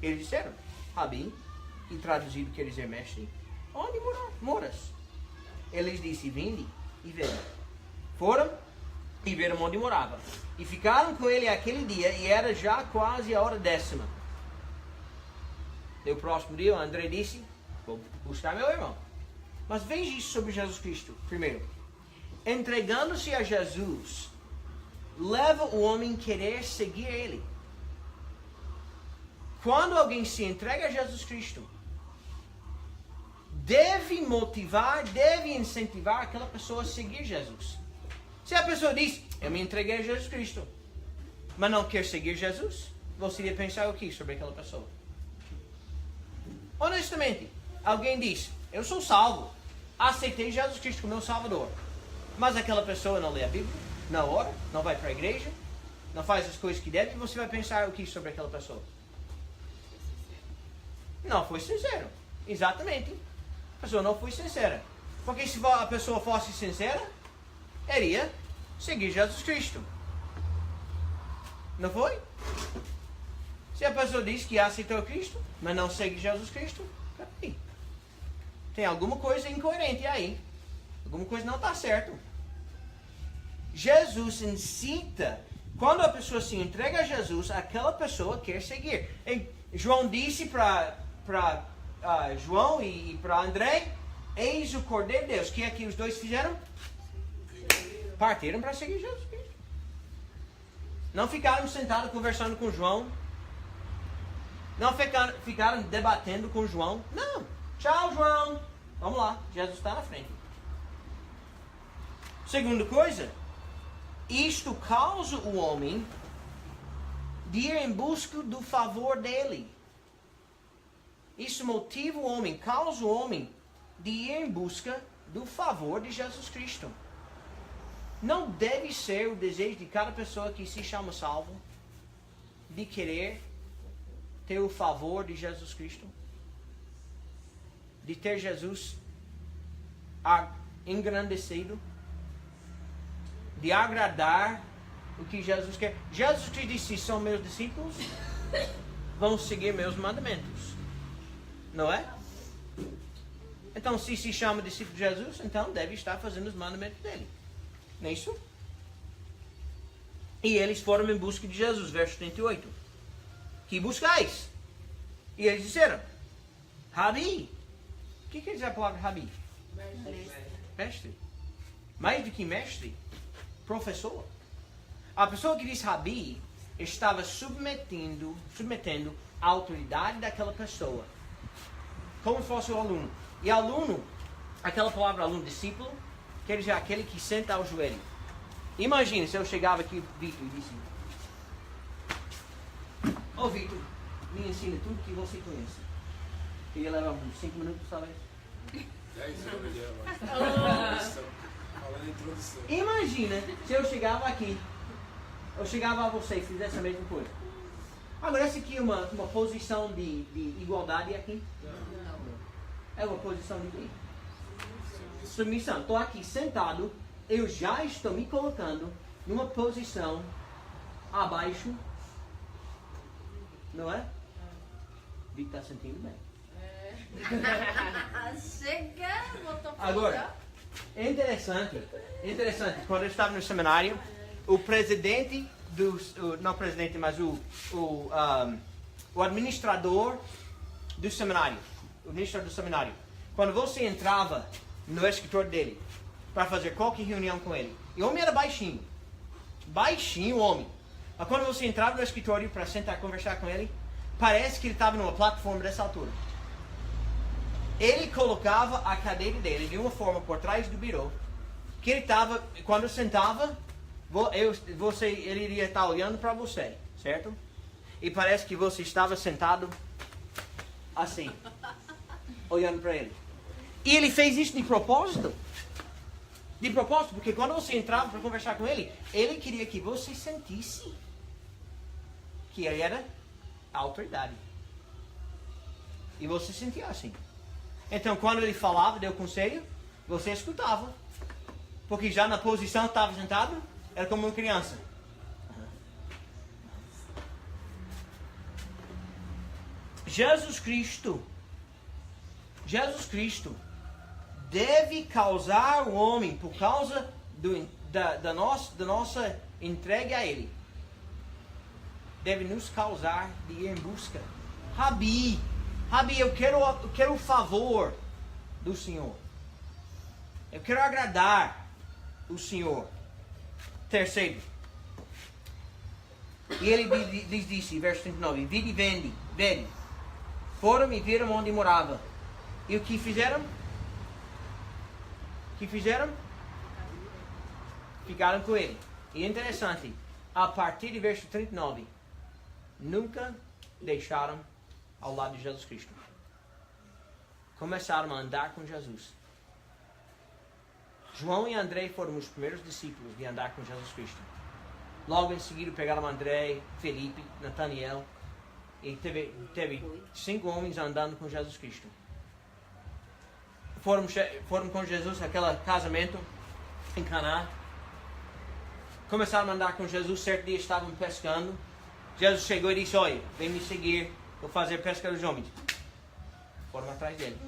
Eles disseram, Rabi, e traduzido quer dizer mestre, onde moras? Ele lhes disse, vinde e vede. Foram e viram onde morava. E ficaram com ele aquele dia, e era já quase a hora 10ª. No próximo dia, o André disse, vou buscar meu irmão. Mas veja isso sobre Jesus Cristo. Primeiro, entregando-se a Jesus, leva o homem a querer seguir Ele. Quando alguém se entrega a Jesus Cristo, deve motivar, deve incentivar aquela pessoa a seguir Jesus. Se a pessoa diz, eu me entreguei a Jesus Cristo, mas não quer seguir Jesus, você iria pensar o que sobre aquela pessoa? Honestamente, alguém diz, eu sou salvo, aceitei Jesus Cristo como meu Salvador, mas aquela pessoa não lê a Bíblia, não ora, não vai para a igreja, não faz as coisas que deve, você vai pensar o que sobre aquela pessoa? Não foi sincero. Exatamente. A pessoa não foi sincera. Porque se a pessoa fosse sincera, iria seguir Jesus Cristo. Não foi? Se a pessoa diz que aceitou Cristo, mas não segue Jesus Cristo, peraí. Tem alguma coisa incoerente aí. Alguma coisa não está certo. Jesus incita, quando a pessoa se entrega a Jesus, aquela pessoa quer seguir. E João disse para João e para André, eis o Cordeiro de Deus. O que é que os dois fizeram? Partiram para seguir Jesus Cristo. Não ficaram sentados conversando com João. Não ficaram debatendo com João. Não. Tchau, João. Vamos lá, Jesus está na frente. Segunda coisa, isto causa o homem de ir em busca do favor dele. Isso motiva o homem, causa o homem de ir em busca do favor de Jesus Cristo. Não deve ser o desejo de cada pessoa que se chama salvo de querer ter o favor de Jesus Cristo, de ter Jesus engrandecido, de agradar o que Jesus quer. Jesus Cristo disse: são meus discípulos, vão seguir meus mandamentos. Não é? Então, se chama discípulo de Jesus, então deve estar fazendo os mandamentos dele. Não é isso? E eles foram em busca de Jesus, verso 38. Que buscais? E eles disseram: Rabi. O que quer dizer a palavra Rabi? Mestre. Mais do que mestre, professor. A pessoa que diz Rabi estava submetendo a autoridade daquela pessoa, como fosse o aluno. E aluno, aquela palavra aluno, discípulo, quer dizer aquele que senta ao joelho. Imagine se eu chegava aqui, Vitor, e disse: Ô Vitor, me ensina tudo que você conhece. Eu ia levar uns 5 minutos, talvez.
10 horas de introdução. Falando em introdução.
Imagina se eu chegava aqui, eu chegava a você e fizesse a mesma coisa. Agora, essa aqui é uma posição de igualdade aqui? Não. É uma posição de quê? Submissão. Estou aqui sentado, eu já estou me colocando numa posição abaixo, não é? Vi que está sentindo bem.
Chega, botou pra
Agora, é interessante, quando eu estava no seminário, o presidente não presidente, mas o administrador do seminário, quando você entrava no escritório dele para fazer qualquer reunião com ele, e o homem era baixinho o homem, mas quando você entrava no escritório para sentar e conversar com ele, parece que ele estava numa plataforma dessa altura. Ele colocava a cadeira dele de uma forma por trás do birô, que ele estava, quando sentava, ele iria estar olhando para você, certo? E parece que você estava sentado assim, olhando para ele. E ele fez isso de propósito. De propósito, porque quando você entrava para conversar com ele, ele queria que você sentisse que ele era a autoridade. E você sentia assim. Então, quando ele falava, deu conselho, você escutava. Porque já na posição que estava sentado, era como uma criança. Jesus Cristo deve causar o homem, por causa da nossa entrega a Ele, deve nos causar de ir em busca. Rabi, eu quero o favor do Senhor. Eu quero agradar o Senhor. Terceiro. E ele lhes disse, verso 39, vide e vede. Foram e viram onde morava. E o que fizeram? Ficaram com ele. E é interessante, a partir de verso 39, nunca deixaram ao lado de Jesus Cristo. Começaram a andar com Jesus. João e André foram os primeiros discípulos de andar com Jesus Cristo. Logo em seguida pegaram André, Felipe, Nataniel. E teve 5 homens andando com Jesus Cristo. Foram com Jesus naquele casamento em Caná. Começaram a andar com Jesus. Certo dia estavam pescando. Jesus chegou e disse: olha, vem me seguir, vou fazer pesca dos homens. Foram atrás dele.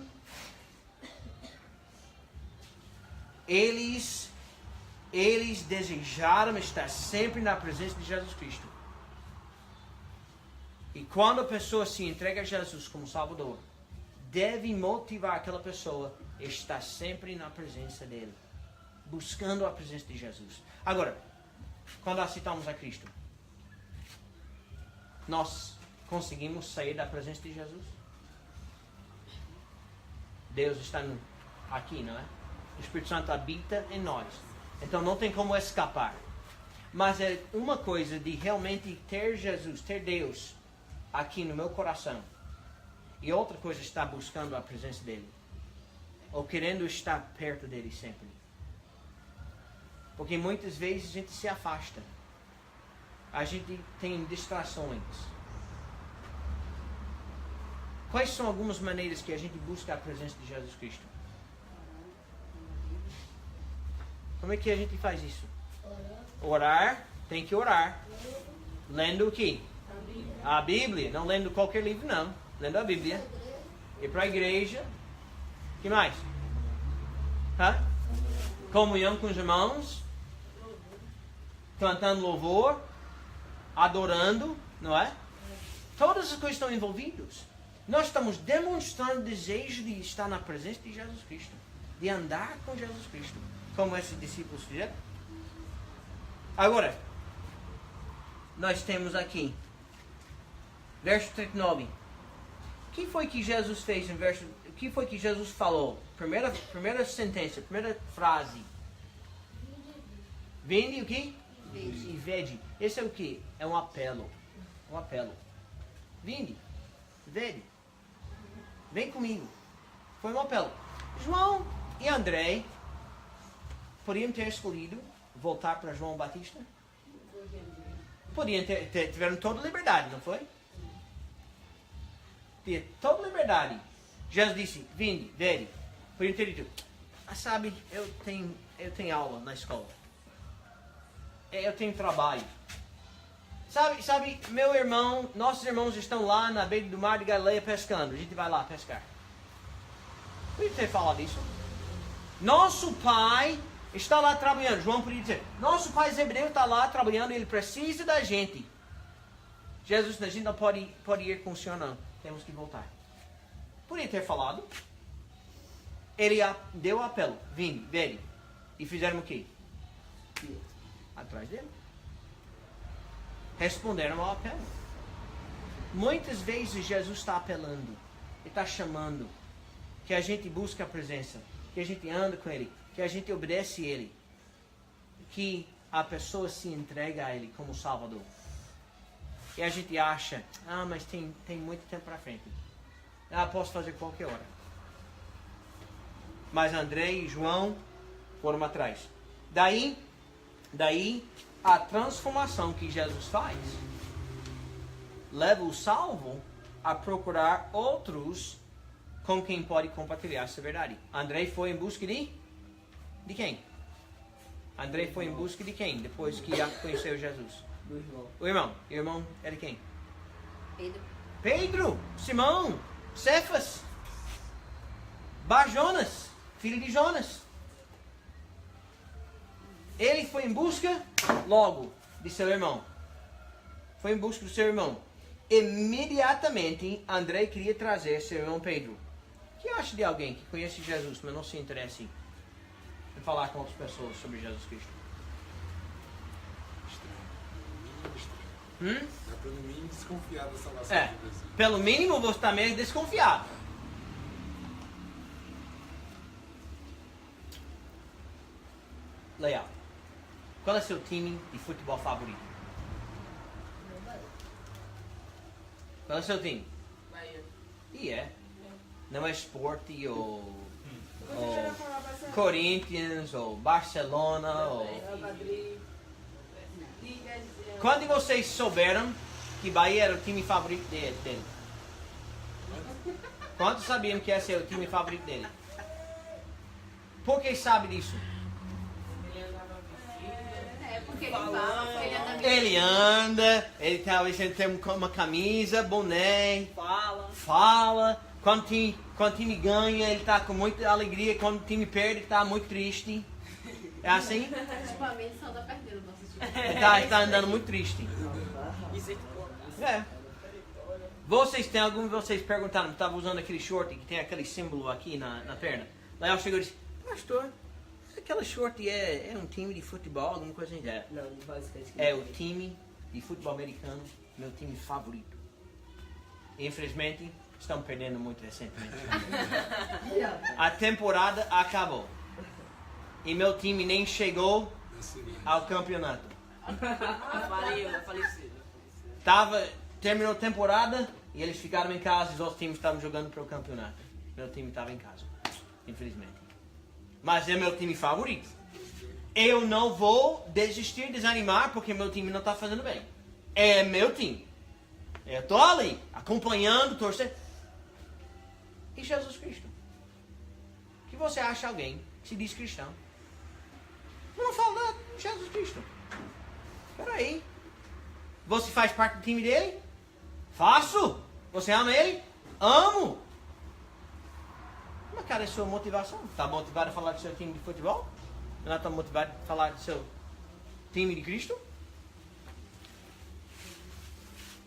Eles desejaram estar sempre na presença de Jesus Cristo. E quando a pessoa se entrega a Jesus como Salvador, deve motivar aquela pessoa a estar sempre na presença dele, buscando a presença de Jesus. Agora, quando aceitamos a Cristo, nós conseguimos sair da presença de Jesus? Deus está aqui, não é? O Espírito Santo habita em nós. Então não tem como escapar. Mas é uma coisa de realmente ter Jesus, ter Deus aqui no meu coração. E outra coisa é estar buscando a presença dele. Ou querendo estar perto dele sempre. Porque muitas vezes a gente se afasta. A gente tem distrações. Quais são algumas maneiras que a gente busca a presença de Jesus Cristo? Como é que a gente faz isso? Orar, tem que orar. Lendo o quê? A Bíblia. Não lendo qualquer livro, não. Lendo a Bíblia. Ir para a igreja. O que mais? Comunhão com os irmãos. Cantando louvor. Adorando, não é? Todas as coisas estão envolvidas. Nós estamos demonstrando desejo de estar na presença de Jesus Cristo. De andar com Jesus Cristo. Como esses discípulos fizeram. Agora, nós temos aqui, verso 39. O que foi que Jesus fez em verso... O que foi que Jesus falou? Primeira sentença, primeira frase. Vinde o quê? E vede. Esse é o quê? É um apelo. Um apelo. Vinde. Vede. Vem comigo. Foi um apelo. João e André podiam ter escolhido voltar para João Batista? Podiam tiveram toda liberdade, não foi? Tinha toda liberdade. Jesus disse, vinde, vede. Podiam ter dito, sabe, eu tenho aula na escola. Eu tenho trabalho. Sabe, meu irmão, nossos irmãos estão lá na beira do mar de Galileia pescando. A gente vai lá pescar. Podia ter falado isso. Nosso pai está lá trabalhando. João podia dizer, nosso pai Zebedeu está lá trabalhando, ele precisa da gente. Jesus, a gente não pode ir com o Senhor, não. Temos que voltar. Podia ter falado. Ele deu o apelo. Vinde, vede. E fizeram o quê? Atrás dele. Responderam ao apelo. Muitas vezes Jesus está apelando. Ele está chamando. Que a gente busque a presença. Que a gente anda com Ele. Que a gente obedece a Ele. Que a pessoa se entrega a Ele como Salvador. E a gente acha, mas tem muito tempo para frente. Posso fazer qualquer hora. Mas André e João foram atrás. Daí a transformação que Jesus faz leva o salvo a procurar outros com quem pode compartilhar essa verdade. André foi em busca de quem? André foi em busca de quem? Depois que conheceu Jesus?
Do irmão.
O irmão. E o irmão era quem?
Pedro.
Simão, Cefas, Bar-Jonas, filho de Jonas. Ele foi em busca logo de seu irmão. Foi em busca do seu irmão. Imediatamente, André queria trazer seu irmão Pedro. O que acha de alguém que conhece Jesus, mas não se interessa em falar com outras pessoas sobre Jesus Cristo?
Dá pra no mínimo desconfiar da salvação de Jesus.
Pelo mínimo você está meio desconfiado. Leal. Qual é seu time de futebol favorito? Qual é seu time?
Bahia.
E é. Não é Sporting ou
Você já falou bastante.
Corinthians ou Barcelona ou...
Real Madrid.
Quando vocês souberam que Bahia era o time favorito dele? Quantos sabiam que esse é o time favorito dele? Por que sabe disso?
Ele andava vestido.
É porque ele fala, porque ele anda meio...
Ele anda, ele talvez tem uma camisa, boné, fala. Quando o time ganha, ele está com muita alegria. Quando o time perde, ele está muito triste. É assim?
Ultimamente só anda perdendo o nosso time.
Ele está andando muito triste.
Isso é que
É. Algum de vocês perguntaram, estava usando aquele short que tem aquele símbolo aqui na perna. Léo chegou e disse, pastor, aquela short é um time de futebol, alguma coisa assim?
Não, não faz isso.
É o time de futebol americano, meu time favorito. Infelizmente, Estão perdendo muito recentemente. A temporada acabou. E meu time nem chegou ao campeonato.
Eu falei cedo.
Terminou a temporada e eles ficaram em casa e os outros times estavam jogando para o campeonato. Meu time estava em casa, infelizmente. Mas é meu time favorito. Eu não vou desistir, desanimar, porque meu time não está fazendo bem. É meu time. Eu estou ali, acompanhando, torcendo. E Jesus Cristo? Que você acha alguém que se diz cristão? Eu não falo nada de Jesus Cristo. Espera aí. Você faz parte do time dele? Faço. Você ama ele? Amo. Mas, cara, é a sua motivação? Está motivado a falar do seu time de futebol? Não está motivado a falar do seu time de Cristo?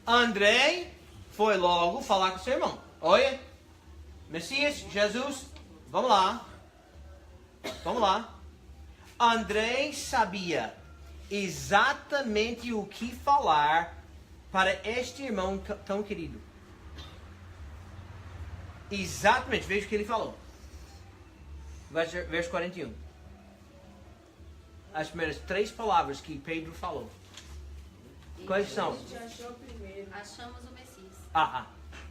André foi logo falar com seu irmão. Olha, Messias, Jesus, vamos lá. Vamos lá. André sabia exatamente o que falar para este irmão tão querido. Exatamente, veja o que ele falou. Verso 41. As primeiras 3 palavras que Pedro falou. Quais são?
Ele te achou primeiro.
Achamos o Messias.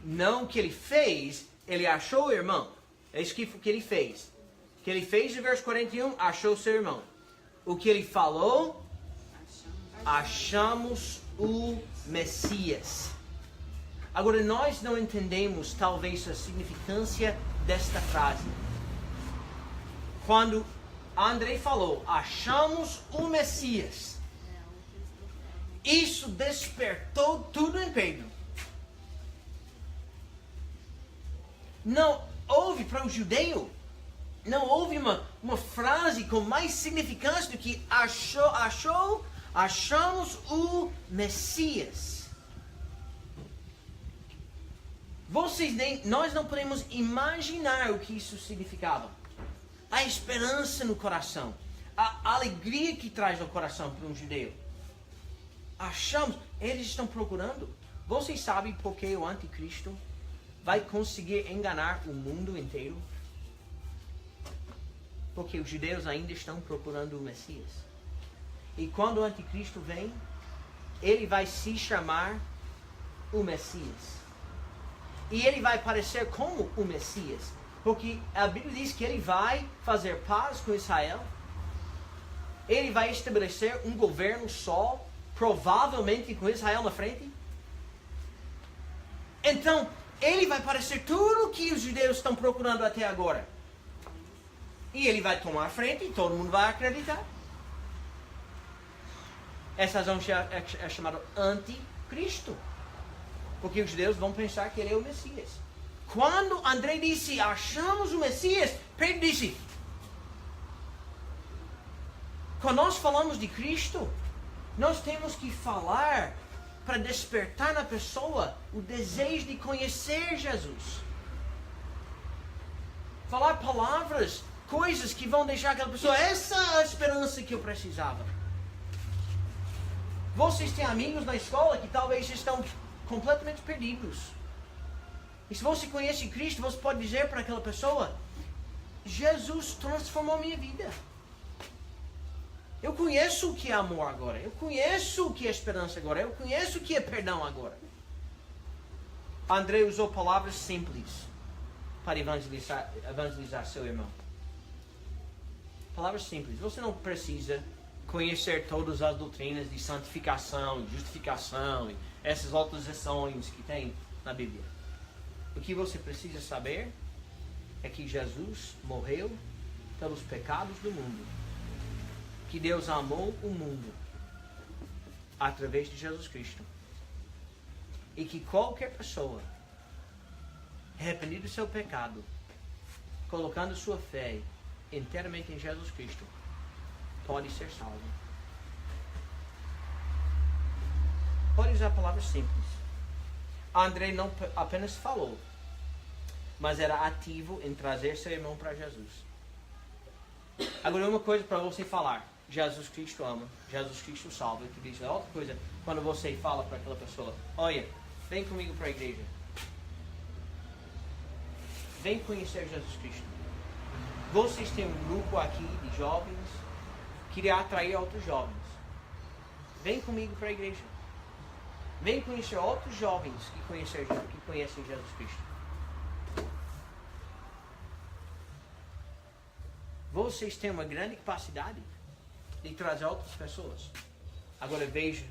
Não o que ele fez, ele achou o irmão. É isso que ele fez. O que ele fez no verso 41, achou seu irmão. O que ele falou, achamos o Messias. Agora, nós não entendemos, talvez, a significância desta frase. Quando André falou, achamos o Messias, isso despertou tudo em Pedro. Não houve para o judeu, não houve uma frase com mais significância do que achamos o Messias. Nós não podemos imaginar o que isso significava. A esperança no coração, a alegria que traz no coração para um judeu. Achamos, eles estão procurando. Vocês sabem por que o anticristo vai conseguir enganar o mundo inteiro? Porque os judeus ainda estão procurando o Messias. E quando o anticristo vem, ele vai se chamar o Messias. E ele vai parecer como o Messias. Porque a Bíblia diz que ele vai fazer paz com Israel. Ele vai estabelecer um governo só, provavelmente com Israel na frente. Então, ele vai parecer tudo o que os judeus estão procurando até agora. E ele vai tomar a frente e todo mundo vai acreditar. Essa razão é chamada anticristo. Porque os judeus vão pensar que ele é o Messias. Quando André disse, achamos o Messias, Pedro disse, quando nós falamos de Cristo, nós temos que falar para despertar na pessoa o desejo de conhecer Jesus. Falar palavras, coisas que vão deixar aquela pessoa, essa é a esperança que eu precisava. Vocês têm amigos na escola que talvez estão completamente perdidos. E se você conhece Cristo, você pode dizer para aquela pessoa, Jesus transformou minha vida. Eu conheço o que é amor agora. Eu conheço o que é esperança agora. Eu conheço o que é perdão agora. André usou palavras simples para evangelizar seu irmão. Palavras simples. Você não precisa conhecer todas as doutrinas de santificação, justificação e essas outras ações que tem na Bíblia. O que você precisa saber é que Jesus morreu pelos pecados do mundo. Que Deus amou o mundo através de Jesus Cristo. E que qualquer pessoa, arrependida do seu pecado, colocando sua fé inteiramente em Jesus Cristo, pode ser salvo. Pode usar palavras simples. André não apenas falou, mas era ativo em trazer seu irmão para Jesus. Agora, uma coisa para você falar: Jesus Cristo ama, Jesus Cristo salva. Eu te disse outra coisa quando você fala para aquela pessoa: olha, vem comigo para a igreja. vem conhecer Jesus Cristo. Vocês têm um grupo aqui de jovens que irá atrair outros jovens. Vem comigo para a igreja. Vem conhecer outros jovens que conhecem Jesus Cristo. Vocês têm uma grande capacidade de trazer outras pessoas. Agora veja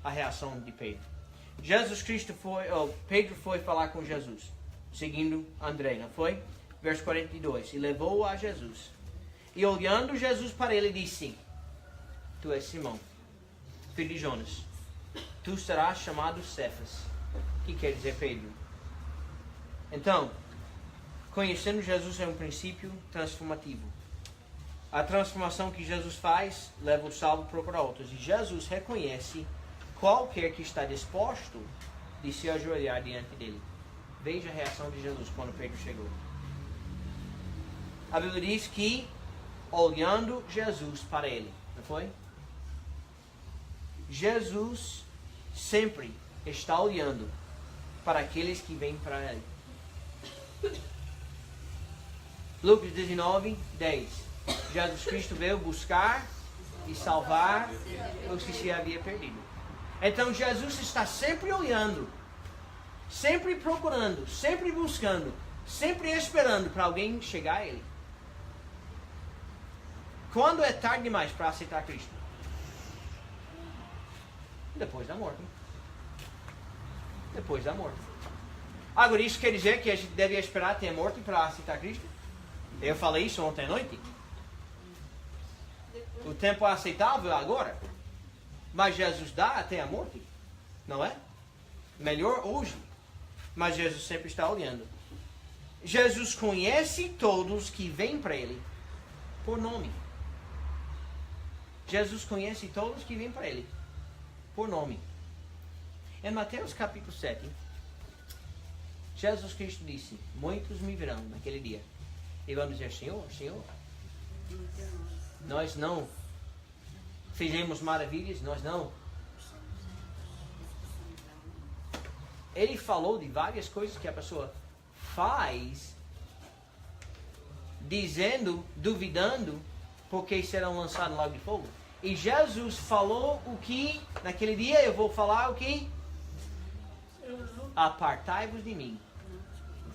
a reação de Pedro. Pedro foi falar com Jesus, seguindo André, não foi? Verso 42. E levou-o a Jesus. E olhando Jesus para ele, disse: Tu és Simão, filho de Jonas. Tu serás chamado Cefas, que quer dizer Pedro. Então, conhecendo Jesus é um princípio transformativo. A transformação que Jesus faz leva o salvo a procurar outros. E Jesus reconhece qualquer que está disposto de se ajoelhar diante dele. Veja a reação de Jesus quando Pedro chegou. A Bíblia diz que olhando Jesus para ele, não foi? Jesus sempre está olhando para aqueles que vêm para ele. Lucas 19, 10. Jesus Cristo veio buscar e salvar os que se havia perdido. Então Jesus está sempre olhando, sempre procurando, sempre buscando, sempre esperando para alguém chegar a ele. Quando é tarde demais para aceitar Cristo? Depois da morte. Depois da morte. Agora isso quer dizer que a gente deve esperar até a morte para aceitar Cristo? Eu falei isso ontem à noite. O tempo é aceitável agora, mas Jesus dá até a morte, não é? Melhor hoje, mas Jesus sempre está olhando. Jesus conhece todos que vêm para ele por nome. Jesus conhece todos que vêm para ele por nome. Em Mateus capítulo 7, Jesus Cristo disse: muitos me verão naquele dia e vão dizer: Senhor, Senhor, nós não fizemos maravilhas, nós não. Ele falou de várias coisas que a pessoa faz, dizendo, duvidando, porque serão lançados no lago de fogo. E Jesus falou o que, naquele dia eu vou falar o que? Apartai-vos de mim,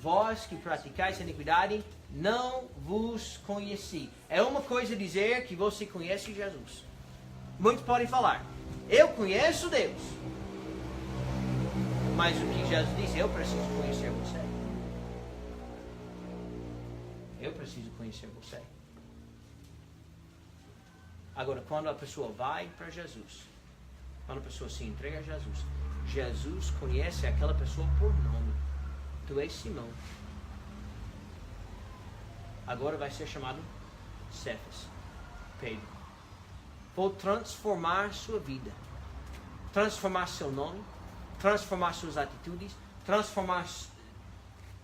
vós que praticais iniquidade, não vos conheci. É uma coisa dizer que você conhece Jesus. Muitos podem falar: eu conheço Deus. Mas o que Jesus diz: eu preciso conhecer você. Eu preciso conhecer você. Agora, quando a pessoa vai para Jesus, quando a pessoa se entrega a Jesus, Jesus conhece aquela pessoa por nome. Tu és Simão. Agora vai ser chamado Cefas, Pedro. Vou transformar sua vida, transformar seu nome, transformar suas atitudes, transformar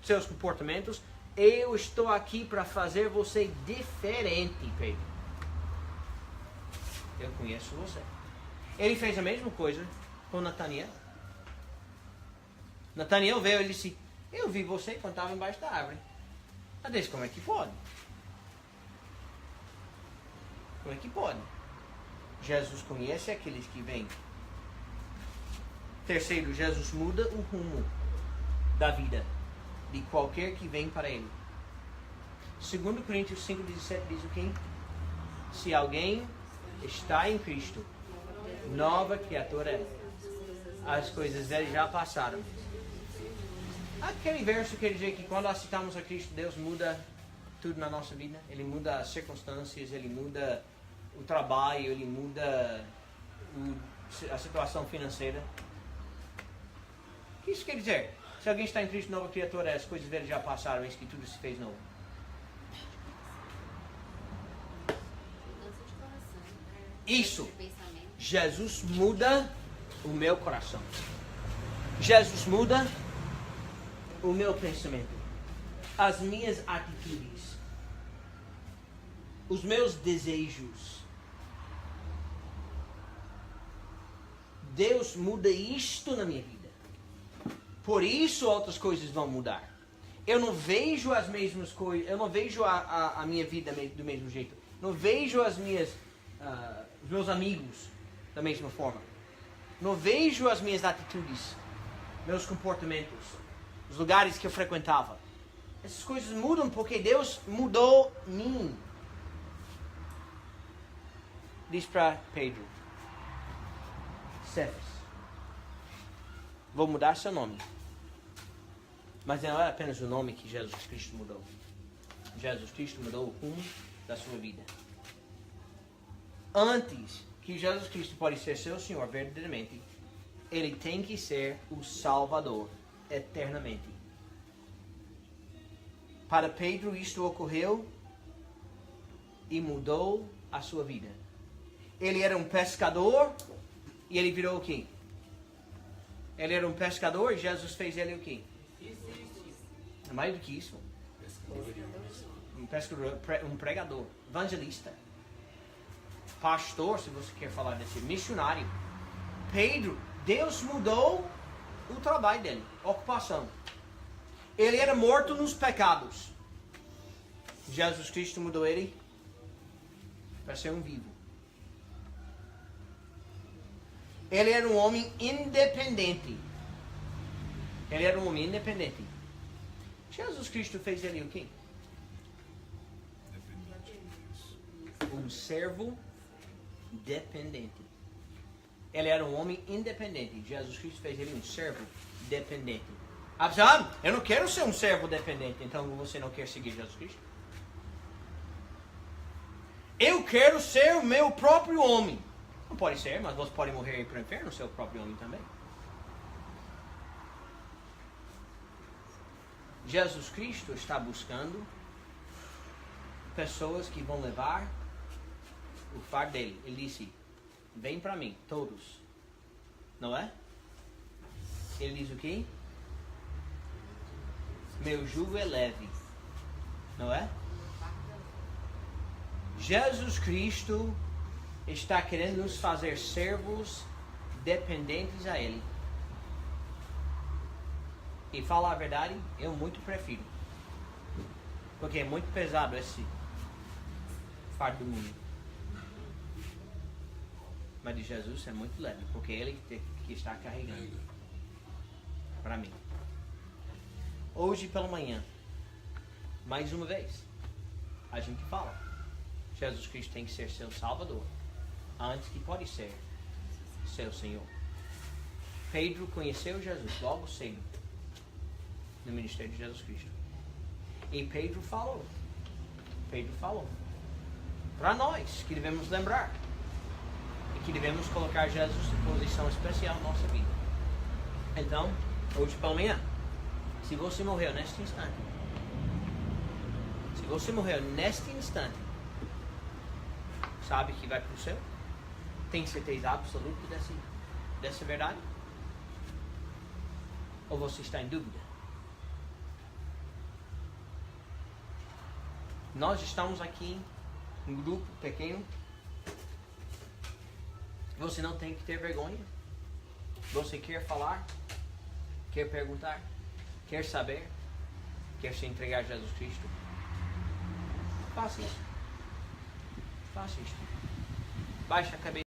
seus comportamentos. Eu estou aqui para fazer você diferente, Pedro. Eu conheço você. Ele fez a mesma coisa com Nataniel. Nataniel veio e disse: eu vi você quando estava embaixo da árvore. Mas disse: como é que pode? Como é que pode? Jesus conhece aqueles que vêm. Terceiro, Jesus muda o rumo da vida de qualquer que vem para ele. 2 Coríntios 5,17 diz o quê? Se alguém está em Cristo, nova criatura é. As coisas velhas já passaram. Aquele verso quer dizer que quando aceitamos a Cristo, Deus muda tudo na nossa vida. Ele muda as circunstâncias, Ele muda o trabalho, Ele muda a situação financeira. O que isso quer dizer? Se alguém está em Cristo, nova criatura, as coisas velhas já passaram, eis que tudo se fez novo. Isso. Jesus muda o meu coração. Jesus muda o meu pensamento. As minhas atitudes. Os meus desejos. Deus muda isto na minha vida. Por isso outras coisas vão mudar. Eu não vejo as mesmas coisas, eu não vejo a minha vida do mesmo jeito. Não vejo os meus amigos da mesma forma. Não vejo as minhas atitudes, meus comportamentos, os lugares que eu frequentava. Essas coisas mudam porque Deus mudou mim. Diz para Pedro: Cefas, vou mudar seu nome. Mas não é apenas o nome que Jesus Cristo mudou. Jesus Cristo mudou o rumo da sua vida. Antes que Jesus Cristo pode ser seu Senhor verdadeiramente, Ele tem que ser o Salvador eternamente. Para Pedro isto ocorreu e mudou a sua vida. Ele era um pescador e ele virou o quê? Ele era um pescador e Jesus fez ele o quê? Mais do que isso. Um pescador, um pregador, evangelista, pastor, se você quer falar desse, missionário. Pedro, Deus mudou o trabalho dele, a ocupação. Ele era morto nos pecados. Jesus Cristo mudou ele para ser um vivo. Ele era um homem independente. Ele era um homem independente. Jesus Cristo fez ele o quê? Um servo dependente. Ele era um homem independente. Jesus Cristo fez ele um servo dependente. Eu não quero ser um servo dependente. Então você não quer seguir Jesus Cristo? Eu quero ser o meu próprio homem. Não pode ser, mas você pode morrer e ir para o inferno, seu próprio homem também. Jesus Cristo está buscando pessoas que vão levar o fardo dele. Ele disse: vem para mim, todos. Não é? Ele diz o quê? Meu jugo é leve. Não é? Jesus Cristo está querendo nos fazer servos dependentes a Ele. E falar a verdade, eu muito prefiro. Porque é muito pesado esse fardo do mundo. Mas de Jesus é muito leve, porque Ele que está carregando para mim. Hoje pela manhã, mais uma vez, a gente fala: Jesus Cristo tem que ser seu Salvador, antes que pode ser seu Senhor. Pedro conheceu Jesus logo cedo no ministério de Jesus Cristo. E Pedro falou para nós que devemos lembrar e que devemos colocar Jesus em posição especial na nossa vida. Então, hoje pela manhã, se você morreu neste instante, sabe que vai para o céu? Tem certeza absoluta dessa verdade? Ou você está em dúvida? Nós estamos aqui, um grupo pequeno. Você não tem que ter vergonha. Você quer falar, quer perguntar, quer saber, quer se entregar a Jesus Cristo, faça isso. Baixe a cabeça.